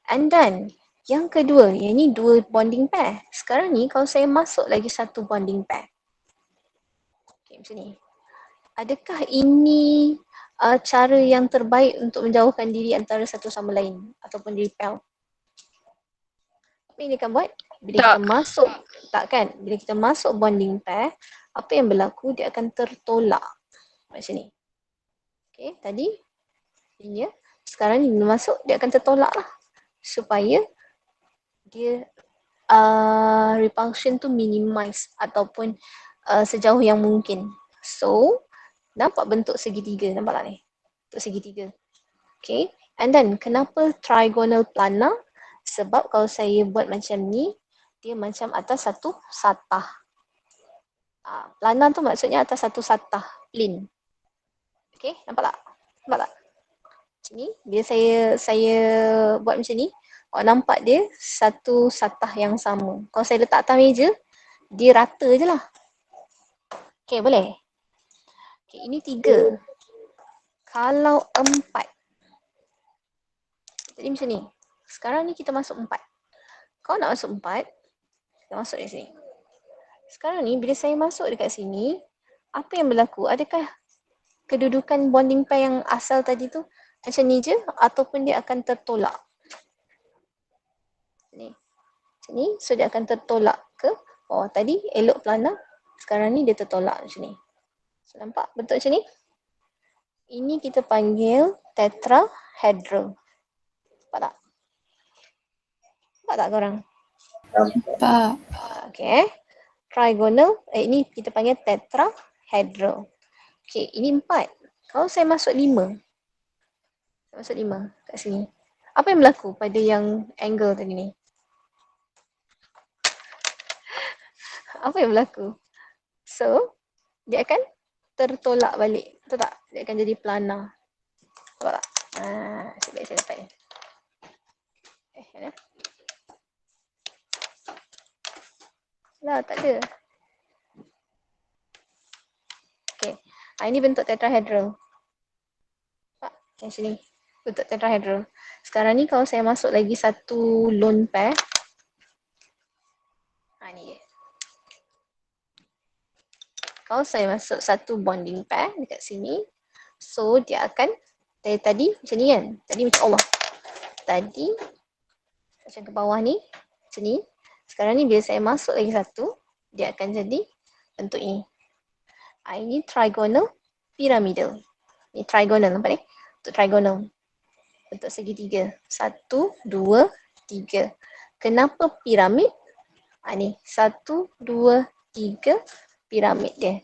[SPEAKER 1] and then yang kedua, yang ni 2 bonding pair. Sekarang ni kalau saya masuk lagi satu bonding pair. Okay, macam ni. Adakah ini cara yang terbaik untuk menjauhkan diri antara satu sama lain ataupun repel? Apa yang dia akan buat? Bila kita masuk, tak kan? Bila kita masuk bonding pair, apa yang berlaku? Dia akan tertolak. Macam ni. Okay, tadi ini ya. Sekarang ni bila masuk, dia akan tertolak lah. Supaya dia repulsion tu minimize ataupun sejauh yang mungkin. So, nampak bentuk segitiga, nampak tak ni? Bentuk segitiga. Okay, and then kenapa trigonal planar? Sebab kalau saya buat macam ni, dia macam atas satu satah. Planar tu maksudnya atas satu satah, plane. Okay, nampak tak? Nampak tak? Macam ni, bila saya buat macam ni, awak nampak dia satu satah yang sama. Kalau saya letak atas meja, dia rata je lah. Okay, boleh? Okay, ini 3. Kalau 4. Jadi macam ni. Sekarang ni kita masuk 4. Kalau nak masuk 4, kita masuk di sini. Sekarang ni bila saya masuk dekat sini, apa yang berlaku? Adakah kedudukan bonding pair yang asal tadi tu macam ni je ataupun dia akan tertolak? Ni. Macam ni, so dia akan tertolak ke bawah. Tadi elok planar, sekarang ni dia tertolak macam ni. So nampak bentuk macam ni? Ini kita panggil tetrahedral. Nampak tak? Nampak tak korang?
[SPEAKER 4] Nampak.
[SPEAKER 1] Okay. Trigonal, ini kita panggil tetrahedral. Okay, ini 4. Kalau saya masuk 5, saya masuk 5 kat sini. Apa yang berlaku pada yang angle tadi ni? Apa yang berlaku? So, dia akan tertolak balik. Betul tak? Dia akan jadi planar. Betul tak? Sebab saya dapat ni. Mana? Lah, tak ada. Okay. Ini bentuk tetrahedral. Nampak? Macam sini. Bentuk tetrahedral. Sekarang ni kalau saya masuk lagi satu lone pair. Ni dia. Kalau saya masuk satu bonding pair dekat sini. So, dia akan dari tadi macam ni kan. Tadi macam Allah. Tadi macam ke bawah ni. Macam ni. Sekarang ni bila saya masuk lagi satu. Dia akan jadi bentuk ini. Ini trigonal pyramidal. Ini trigonal, nampak ni? Bentuk trigonal. Bentuk segitiga. 1, 2, 3. Kenapa piramid? Ni 1, 2, 3 piramid dia.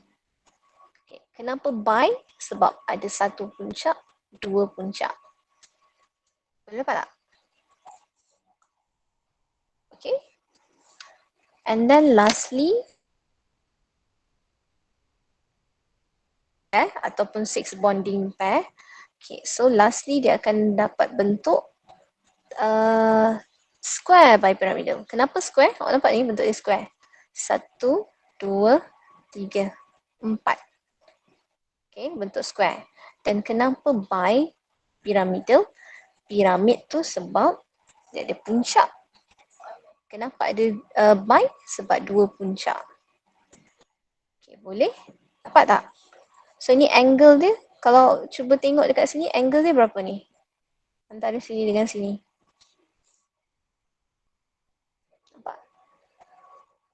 [SPEAKER 1] Okay. Kenapa bi? Sebab ada satu puncak, 2 puncak. Boleh dapat tak? Okay. And then lastly, ataupun 6 bonding pair. Okay, so lastly dia akan dapat bentuk square bipyramidal. Kenapa square? Awak nampak ni bentuk dia square. 1, 2, 3, 4. Okay, bentuk square. Dan kenapa bipyramidal? Piramid tu sebab dia ada puncak. Kenapa ada bi? Sebab 2 puncak. Okay, boleh? Dapat tak? So ni angle dia, kalau cuba tengok dekat sini, angle dia berapa ni? Antara sini dengan sini. Nampak?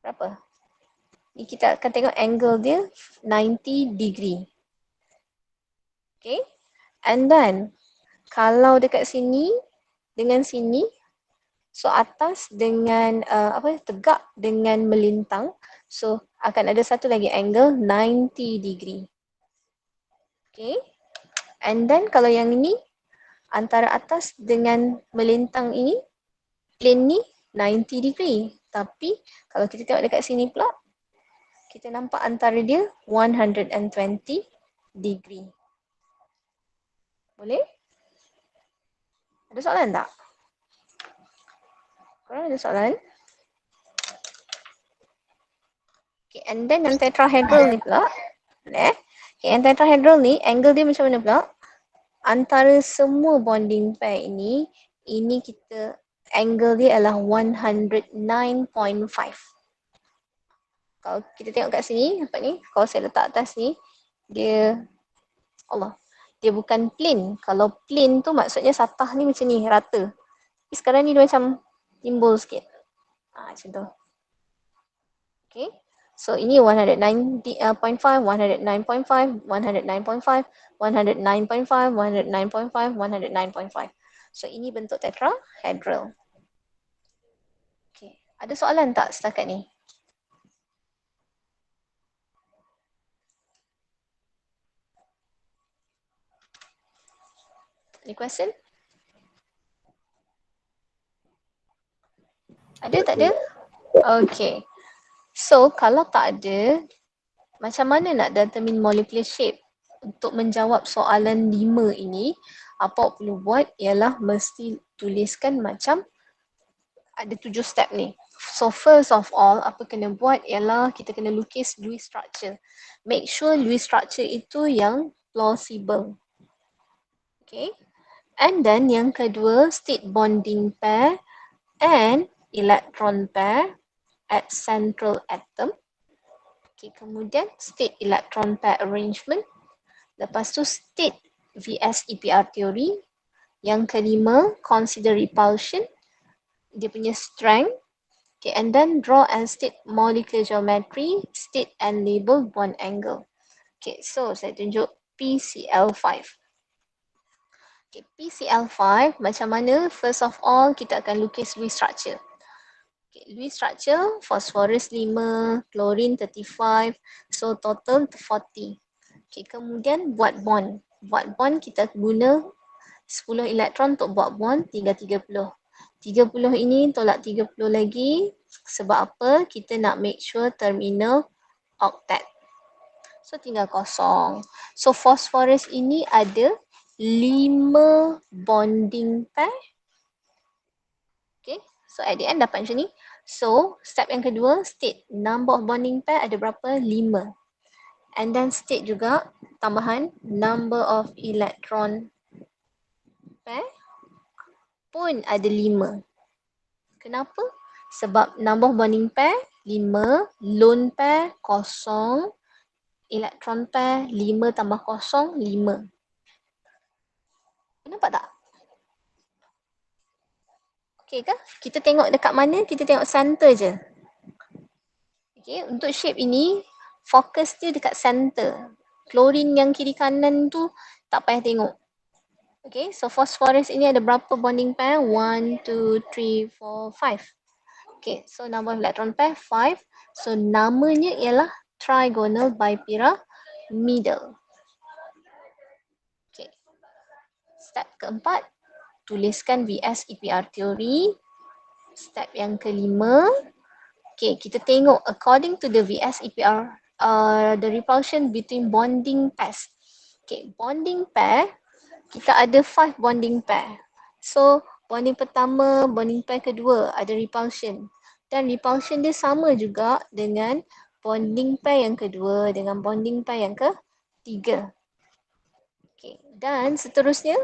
[SPEAKER 1] Berapa? Ni kita akan tengok angle dia 90 degree. Okay. And then, kalau dekat sini dengan sini, so atas dengan tegak dengan melintang, so akan ada satu lagi angle 90 degree. Okay. And then kalau yang ini, antara atas dengan melintang ini, plane ni 90 degree. Tapi kalau kita tengok dekat sini pula, kita nampak antara dia 120 degree. Boleh? Ada soalan tak? Korang ada soalan? Okay, and then yang tetrahedral ni pula, boleh? Okay, yang tetrahedral ni, angle dia macam mana pula? Antara semua bonding pair ini kita, angle dia adalah 109.5. Kalau kita tengok kat sini, nampak ni, kalau saya letak atas ni, dia, Allah, dia bukan plain. Kalau plain tu maksudnya satah ni macam ni, rata. Tapi sekarang ni dia macam timbul sikit. Macam tu. Okay. So ini 109.5, 109.5, 109.5, 109.5, 109.5, 109.5. So ini bentuk tetrahedral. Okay. Ada soalan tak setakat ni? Any question? Ada tak ada? Okay. So kalau tak ada, macam mana nak determine molecular shape? Untuk menjawab soalan 5 ini, apa perlu buat ialah mesti tuliskan macam ada 7 step ni. So first of all, apa kena buat ialah kita kena lukis Lewis structure. Make sure Lewis structure itu yang plausible. Okay. And then yang kedua, state bonding pair and electron pair at central atom. Okay, kemudian state electron pair arrangement. Lepas tu state VS-EPR theory. Yang kelima, consider repulsion. Dia punya strength. Okay, and then draw and state molecular geometry, state and label bond angle. Okay, so saya tunjuk PCl5. Okay, PCl5 macam mana? First of all, kita akan lukis Lewis structure. Okay, Lewis structure, phosphorus 5, chlorine 35, so total 40. Okay, kemudian buat bond. Buat bond kita guna 10 elektron untuk buat bond 330. 30 ini tolak 30 lagi. Sebab apa? Kita nak make sure terminal octet. So tinggal kosong. So phosphorus ini ada 5 bonding pair. Okay. So at the end dapat macam ni. So step yang kedua, state number of bonding pair ada berapa? 5. And then state juga tambahan number of electron pair pun ada 5. Kenapa? Sebab number of bonding pair 5, lone pair kosong, electron pair 5 tambah kosong 5. Nampak tak? Okay ke? Kita tengok dekat mana? Kita tengok center je. Okay, untuk shape ini fokus dia dekat center. Klorin yang kiri kanan tu tak payah tengok. Okay, so phosphorus ini ada berapa bonding pair? 1, 2, 3, 4, 5. Okay, so number of electron pair 5. So namanya ialah trigonal bipyramidal. Okay, step keempat, tuliskan VS-EPR theory. Step yang kelima, okay, kita tengok according to the VS-EPR, the repulsion between bonding pairs. Okay, bonding pair, kita ada 5 bonding pair. So, bonding pertama, bonding pair kedua ada repulsion. Dan repulsion dia sama juga dengan bonding pair yang kedua dengan bonding pair yang ketiga. Okay. Dan seterusnya,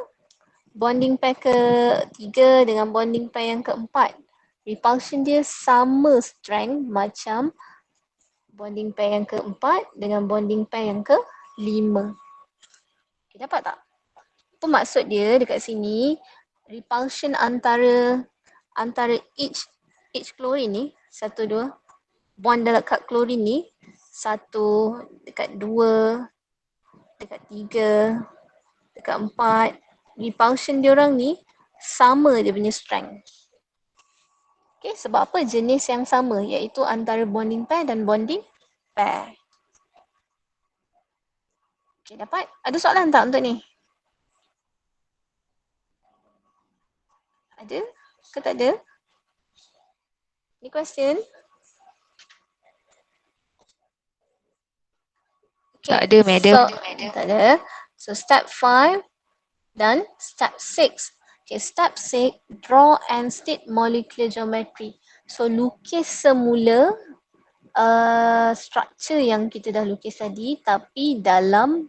[SPEAKER 1] bonding pair ketiga dengan bonding pair yang keempat. Repulsion dia sama strength macam bonding pair yang keempat dengan bonding pair yang kelima. Okay, dapat tak? Apa maksud dia dekat sini? Repulsion antara each chlorine ni, 1, 2, bond dekat chlorine ni, 1, dekat 2, dekat 3, dekat 4. Repulsion diorang ni sama dia punya strength. Okay, sebab apa? Jenis yang sama, iaitu antara bonding pair dan bonding pair. Okay, dapat? Ada soalan tak untuk ni? Ada ke tak ada? Any question? Okay.
[SPEAKER 2] Tak ada, madam.
[SPEAKER 1] So, tak ada. So step 5 dan step 6. Okay, step 6, draw and state molecular geometry. So lukis semula structure yang kita dah lukis tadi, tapi dalam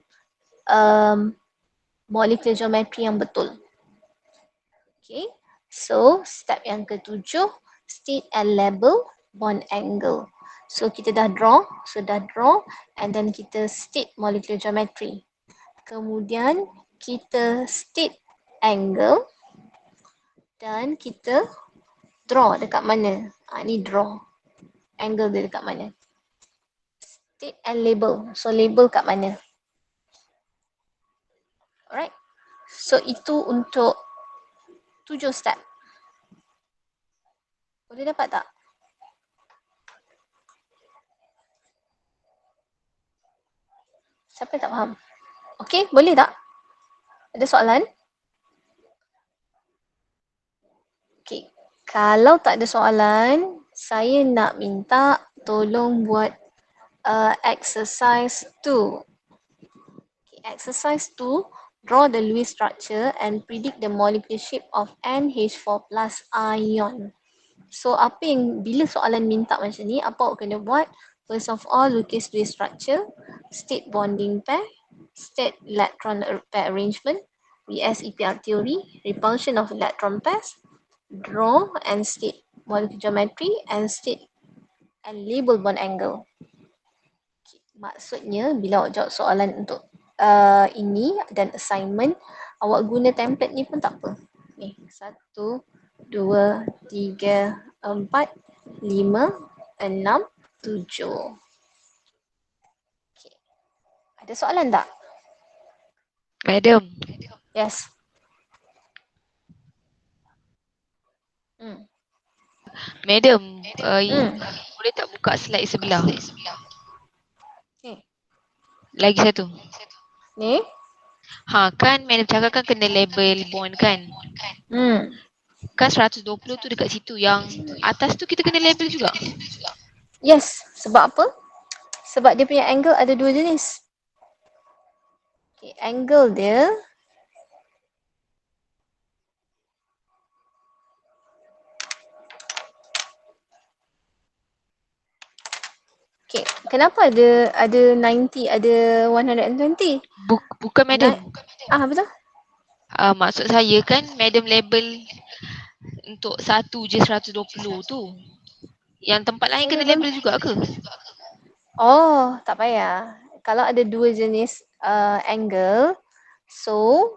[SPEAKER 1] molecular geometry yang betul. Okay. So, step yang ketujuh, state and label bond angle. So kita dah draw and then kita state molecular geometry. Kemudian kita state angle dan kita draw dekat mana. Ni draw. Angle dia dekat mana. State and label. So label kat mana. Alright. So itu untuk 7 step. Boleh dapat tak? Siapa yang tak faham? Okey, boleh tak? Ada soalan? Okey. Kalau tak ada soalan, saya nak minta tolong buat exercise 2. Okay, exercise 2, draw the Lewis structure and predict the molecular shape of NH4 plus ion. So apa yang bila soalan minta macam ni, apa awak kena buat? First of all, lukis Lewis structure, state bonding pair, state electron pair arrangement, VS EPR theory, repulsion of electron pairs, draw and state molecular geometry and state and label bond angle. Okay. Maksudnya bila awak jawab soalan untuk ini dan assignment, awak guna template ni pun tak apa. Ni 1, 2, 3, 4, 5, 6, 7. Okay. Ada soalan tak?
[SPEAKER 2] Madam,
[SPEAKER 1] Yes.
[SPEAKER 2] Madam, boleh tak buka slide sebelah?
[SPEAKER 1] Okay.
[SPEAKER 2] Lagi satu.
[SPEAKER 1] Ni.
[SPEAKER 2] Kan Madam cakap kan kena label bond kan? Kan 120 tu dekat situ. Yang atas tu kita kena label juga.
[SPEAKER 1] Yes. Sebab apa? Sebab dia punya angle ada 2 jenis. Okay. Angle dia okay. Kenapa ada 90, ada 120?
[SPEAKER 2] Bukan Madam.
[SPEAKER 1] Betul?
[SPEAKER 2] Maksud saya kan Madam label untuk satu je 120 tu. Yang tempat lain kena label juga ke?
[SPEAKER 1] Oh, tak payah. Kalau ada 2 jenis angle, so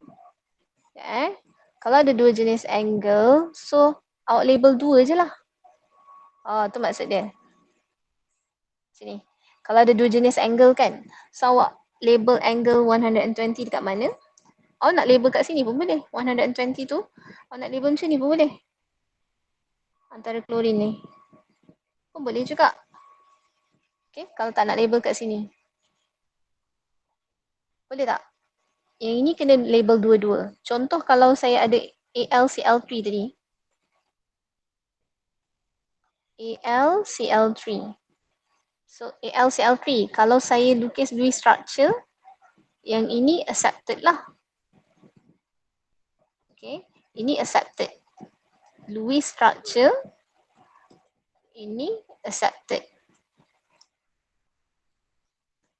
[SPEAKER 1] kalau ada 2 jenis angle, so awak label 2 je lah. Tu maksud dia. Sini. Kalau ada 2 jenis angle kan, so awak label angle 120 dekat mana? Awak nak label kat sini pun boleh. 120 tu, awak nak label macam ni pun boleh. Antara klorin ni. Pun boleh juga. Okay, kalau tak nak label kat sini. Boleh tak? Yang ini kena label dua-dua. Contoh kalau saya ada AlCl3 tadi. AlCl3. So AlCl3, kalau saya lukis Lewis structure, yang ini accepted lah. Okay, ini accepted. Lewis structure, ini accepted.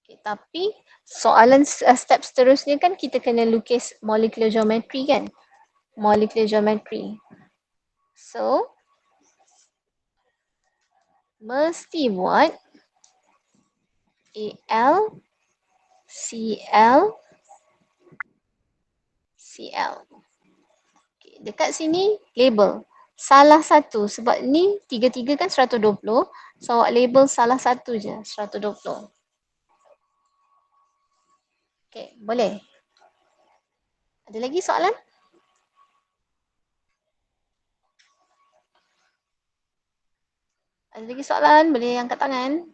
[SPEAKER 1] Okay, tapi soalan step seterusnya kan kita kena lukis molecular geometry kan? Molecular geometry. So, mesti buat Al, Cl, Cl. Okay, dekat sini label. Salah satu sebab ni tiga-tiga kan 120. So awak label salah satu je 120. Okay, boleh. Ada lagi soalan? Ada lagi soalan? Boleh angkat tangan.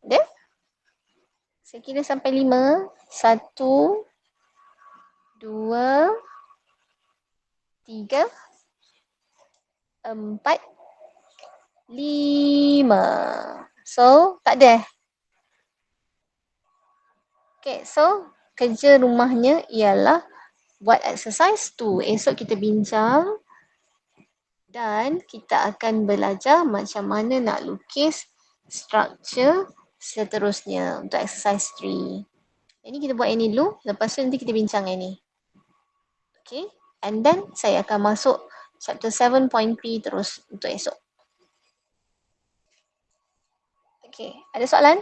[SPEAKER 1] Ada? Saya kira sampai 5. 1, 2, 3, 4, 5. So, tak ada. Okay, so kerja rumahnya ialah buat exercise tu. Esok kita bincang dan kita akan belajar macam mana nak lukis structure seterusnya untuk exercise 3. Ini kita buat yang ni dulu, lepas tu nanti kita bincang yang ni. Okay, and then saya akan masuk chapter 7.3 terus untuk esok. Okay, ada soalan?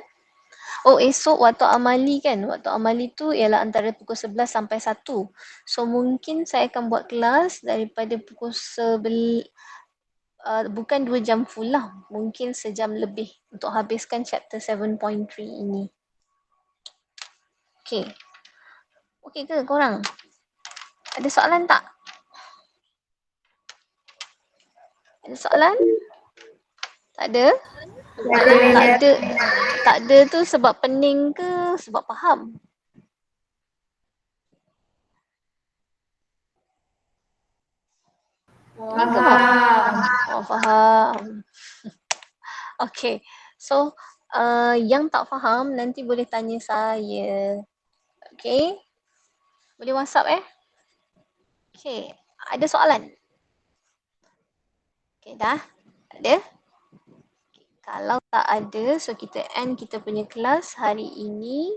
[SPEAKER 1] Oh, esok waktu amali kan? Waktu amali tu ialah antara pukul 11 sampai 1. So, mungkin saya akan buat kelas daripada pukul bukan 2 jam full lah. Mungkin sejam lebih untuk habiskan chapter 7.3 ini. Okay. Okay ke korang? Ada soalan tak? Ada soalan? Tak ada? Tak ada tu sebab pening ke sebab faham? Pening ke faham? Oh, faham. Okay. So, yang tak faham nanti boleh tanya saya. Okay. Boleh WhatsApp Okay. Ada soalan? Okay, dah? Ada? Kalau tak ada, so kita end kita punya kelas hari ini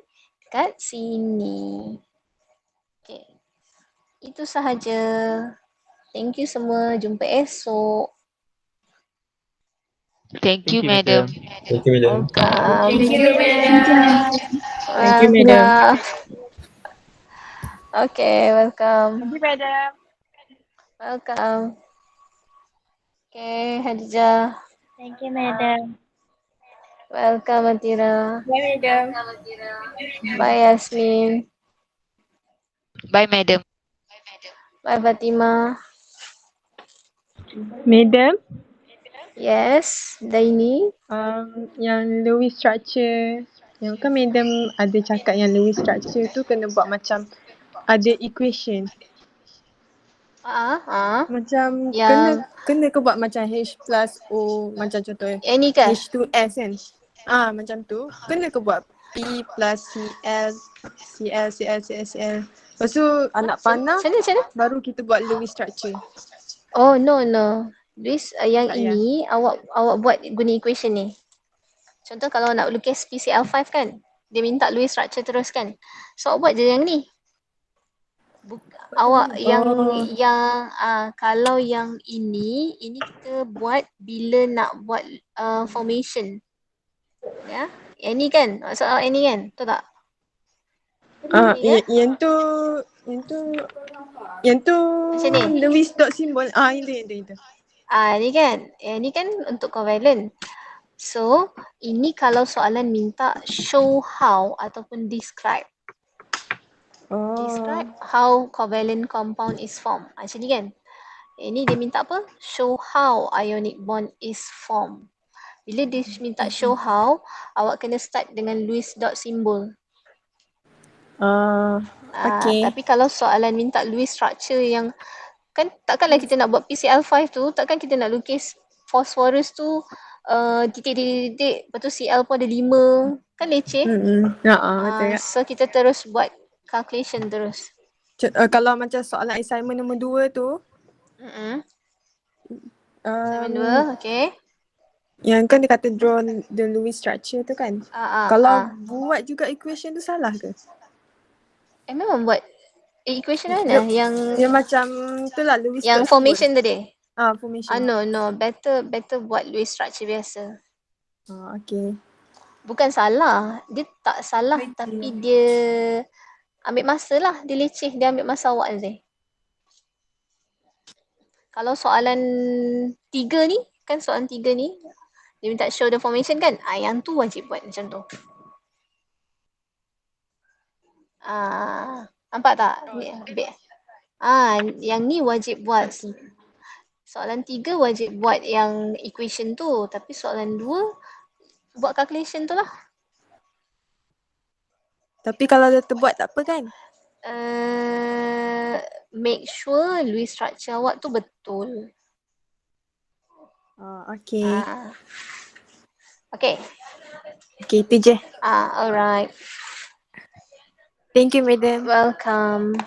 [SPEAKER 1] kat sini. Okay. Itu sahaja. Thank you semua. Jumpa esok.
[SPEAKER 2] Thank you, madam.
[SPEAKER 5] Thank you, madam.
[SPEAKER 1] Welcome.
[SPEAKER 3] Thank you, madam.
[SPEAKER 4] Thank you, madam.
[SPEAKER 1] Okay, welcome.
[SPEAKER 3] Thank you, madam.
[SPEAKER 1] Welcome. Okay, Hadijah.
[SPEAKER 3] Thank you, madam.
[SPEAKER 1] Welcome, Atira.
[SPEAKER 3] Bye, madam.
[SPEAKER 1] Bye, Yasmin.
[SPEAKER 2] Bye, madam.
[SPEAKER 1] Bye, Fatima.
[SPEAKER 4] Madam,
[SPEAKER 1] Yes, Daini.
[SPEAKER 4] yang Lewis structure, yang kan madam ada cakap yang Lewis structure tu kena buat macam ada equation. Macam
[SPEAKER 1] Yang
[SPEAKER 4] kena ke buat macam H plus O, macam contoh
[SPEAKER 1] yang ni ke?
[SPEAKER 4] H2S kan. Macam tu. Kena ke buat P plus CL, CL. Lepas tu anak panah
[SPEAKER 1] Macam mana?
[SPEAKER 4] baru kita buat Lewis structure.
[SPEAKER 1] Oh, no. Luis, yang
[SPEAKER 4] Tak payah.
[SPEAKER 1] ini awak buat guna equation ni. Contoh kalau nak lukis PCL5 kan, dia minta Lewis structure terus kan. So awak buat je yang ni. Awak kalau yang ini kita buat bila nak buat formation. Ya. Yang ni kan, maksud awak yang ni kan? Betul tak?
[SPEAKER 4] Yang tu
[SPEAKER 1] Macam ni?
[SPEAKER 4] Lewis dot symbol. Itu.
[SPEAKER 1] Ni kan. Yang ni kan untuk covalent. So, ini kalau soalan minta show how ataupun describe. Describe how covalent compound is formed. Macam ni kan. Ini dia minta apa? Show how ionic bond is formed. Bila dia minta show how, awak kena start dengan Lewis dot symbol.
[SPEAKER 4] Okay.
[SPEAKER 1] Tapi kalau soalan minta Lewis structure yang kan takkanlah kita nak buat PCl5 tu, takkan kita nak lukis phosphorus tu titik-titik, lepas tu Cl pun ada 5, kan leceh.
[SPEAKER 4] Betul.
[SPEAKER 1] So kita terus buat calculation terus.
[SPEAKER 4] Kalau macam soalan assignment nombor 2 tu,
[SPEAKER 1] Assignment 2, okay.
[SPEAKER 4] yang kan dia kata draw the Lewis structure tu kan. Kalau buat juga equation tu salah ke?
[SPEAKER 1] Memang buat equation mana?
[SPEAKER 4] Yang macam tu lah Lewis
[SPEAKER 1] yang
[SPEAKER 4] dot
[SPEAKER 1] formation tadi?
[SPEAKER 4] Formation.
[SPEAKER 1] No. Better buat Lewis structure biasa.
[SPEAKER 4] Okay.
[SPEAKER 1] Bukan salah. Dia tak salah tapi dia ambil masa lah. Dia leceh. Dia ambil masa awak je. Kalau soalan 3 ni, kan soalan 3 ni, dia minta show the formation kan? Yang tu wajib buat macam tu. Nampak tak? Yang ni wajib buat. Soalan 3 wajib buat yang equation tu. Tapi soalan 2, buat calculation tu lah.
[SPEAKER 4] Tapi kalau dia terbuat tak apa kan?
[SPEAKER 1] Make sure Lewis structure awak tu betul.
[SPEAKER 4] Okay.
[SPEAKER 1] Okay.
[SPEAKER 4] Okay, itu je.
[SPEAKER 1] Alright.
[SPEAKER 4] Thank you, madam.
[SPEAKER 1] Welcome.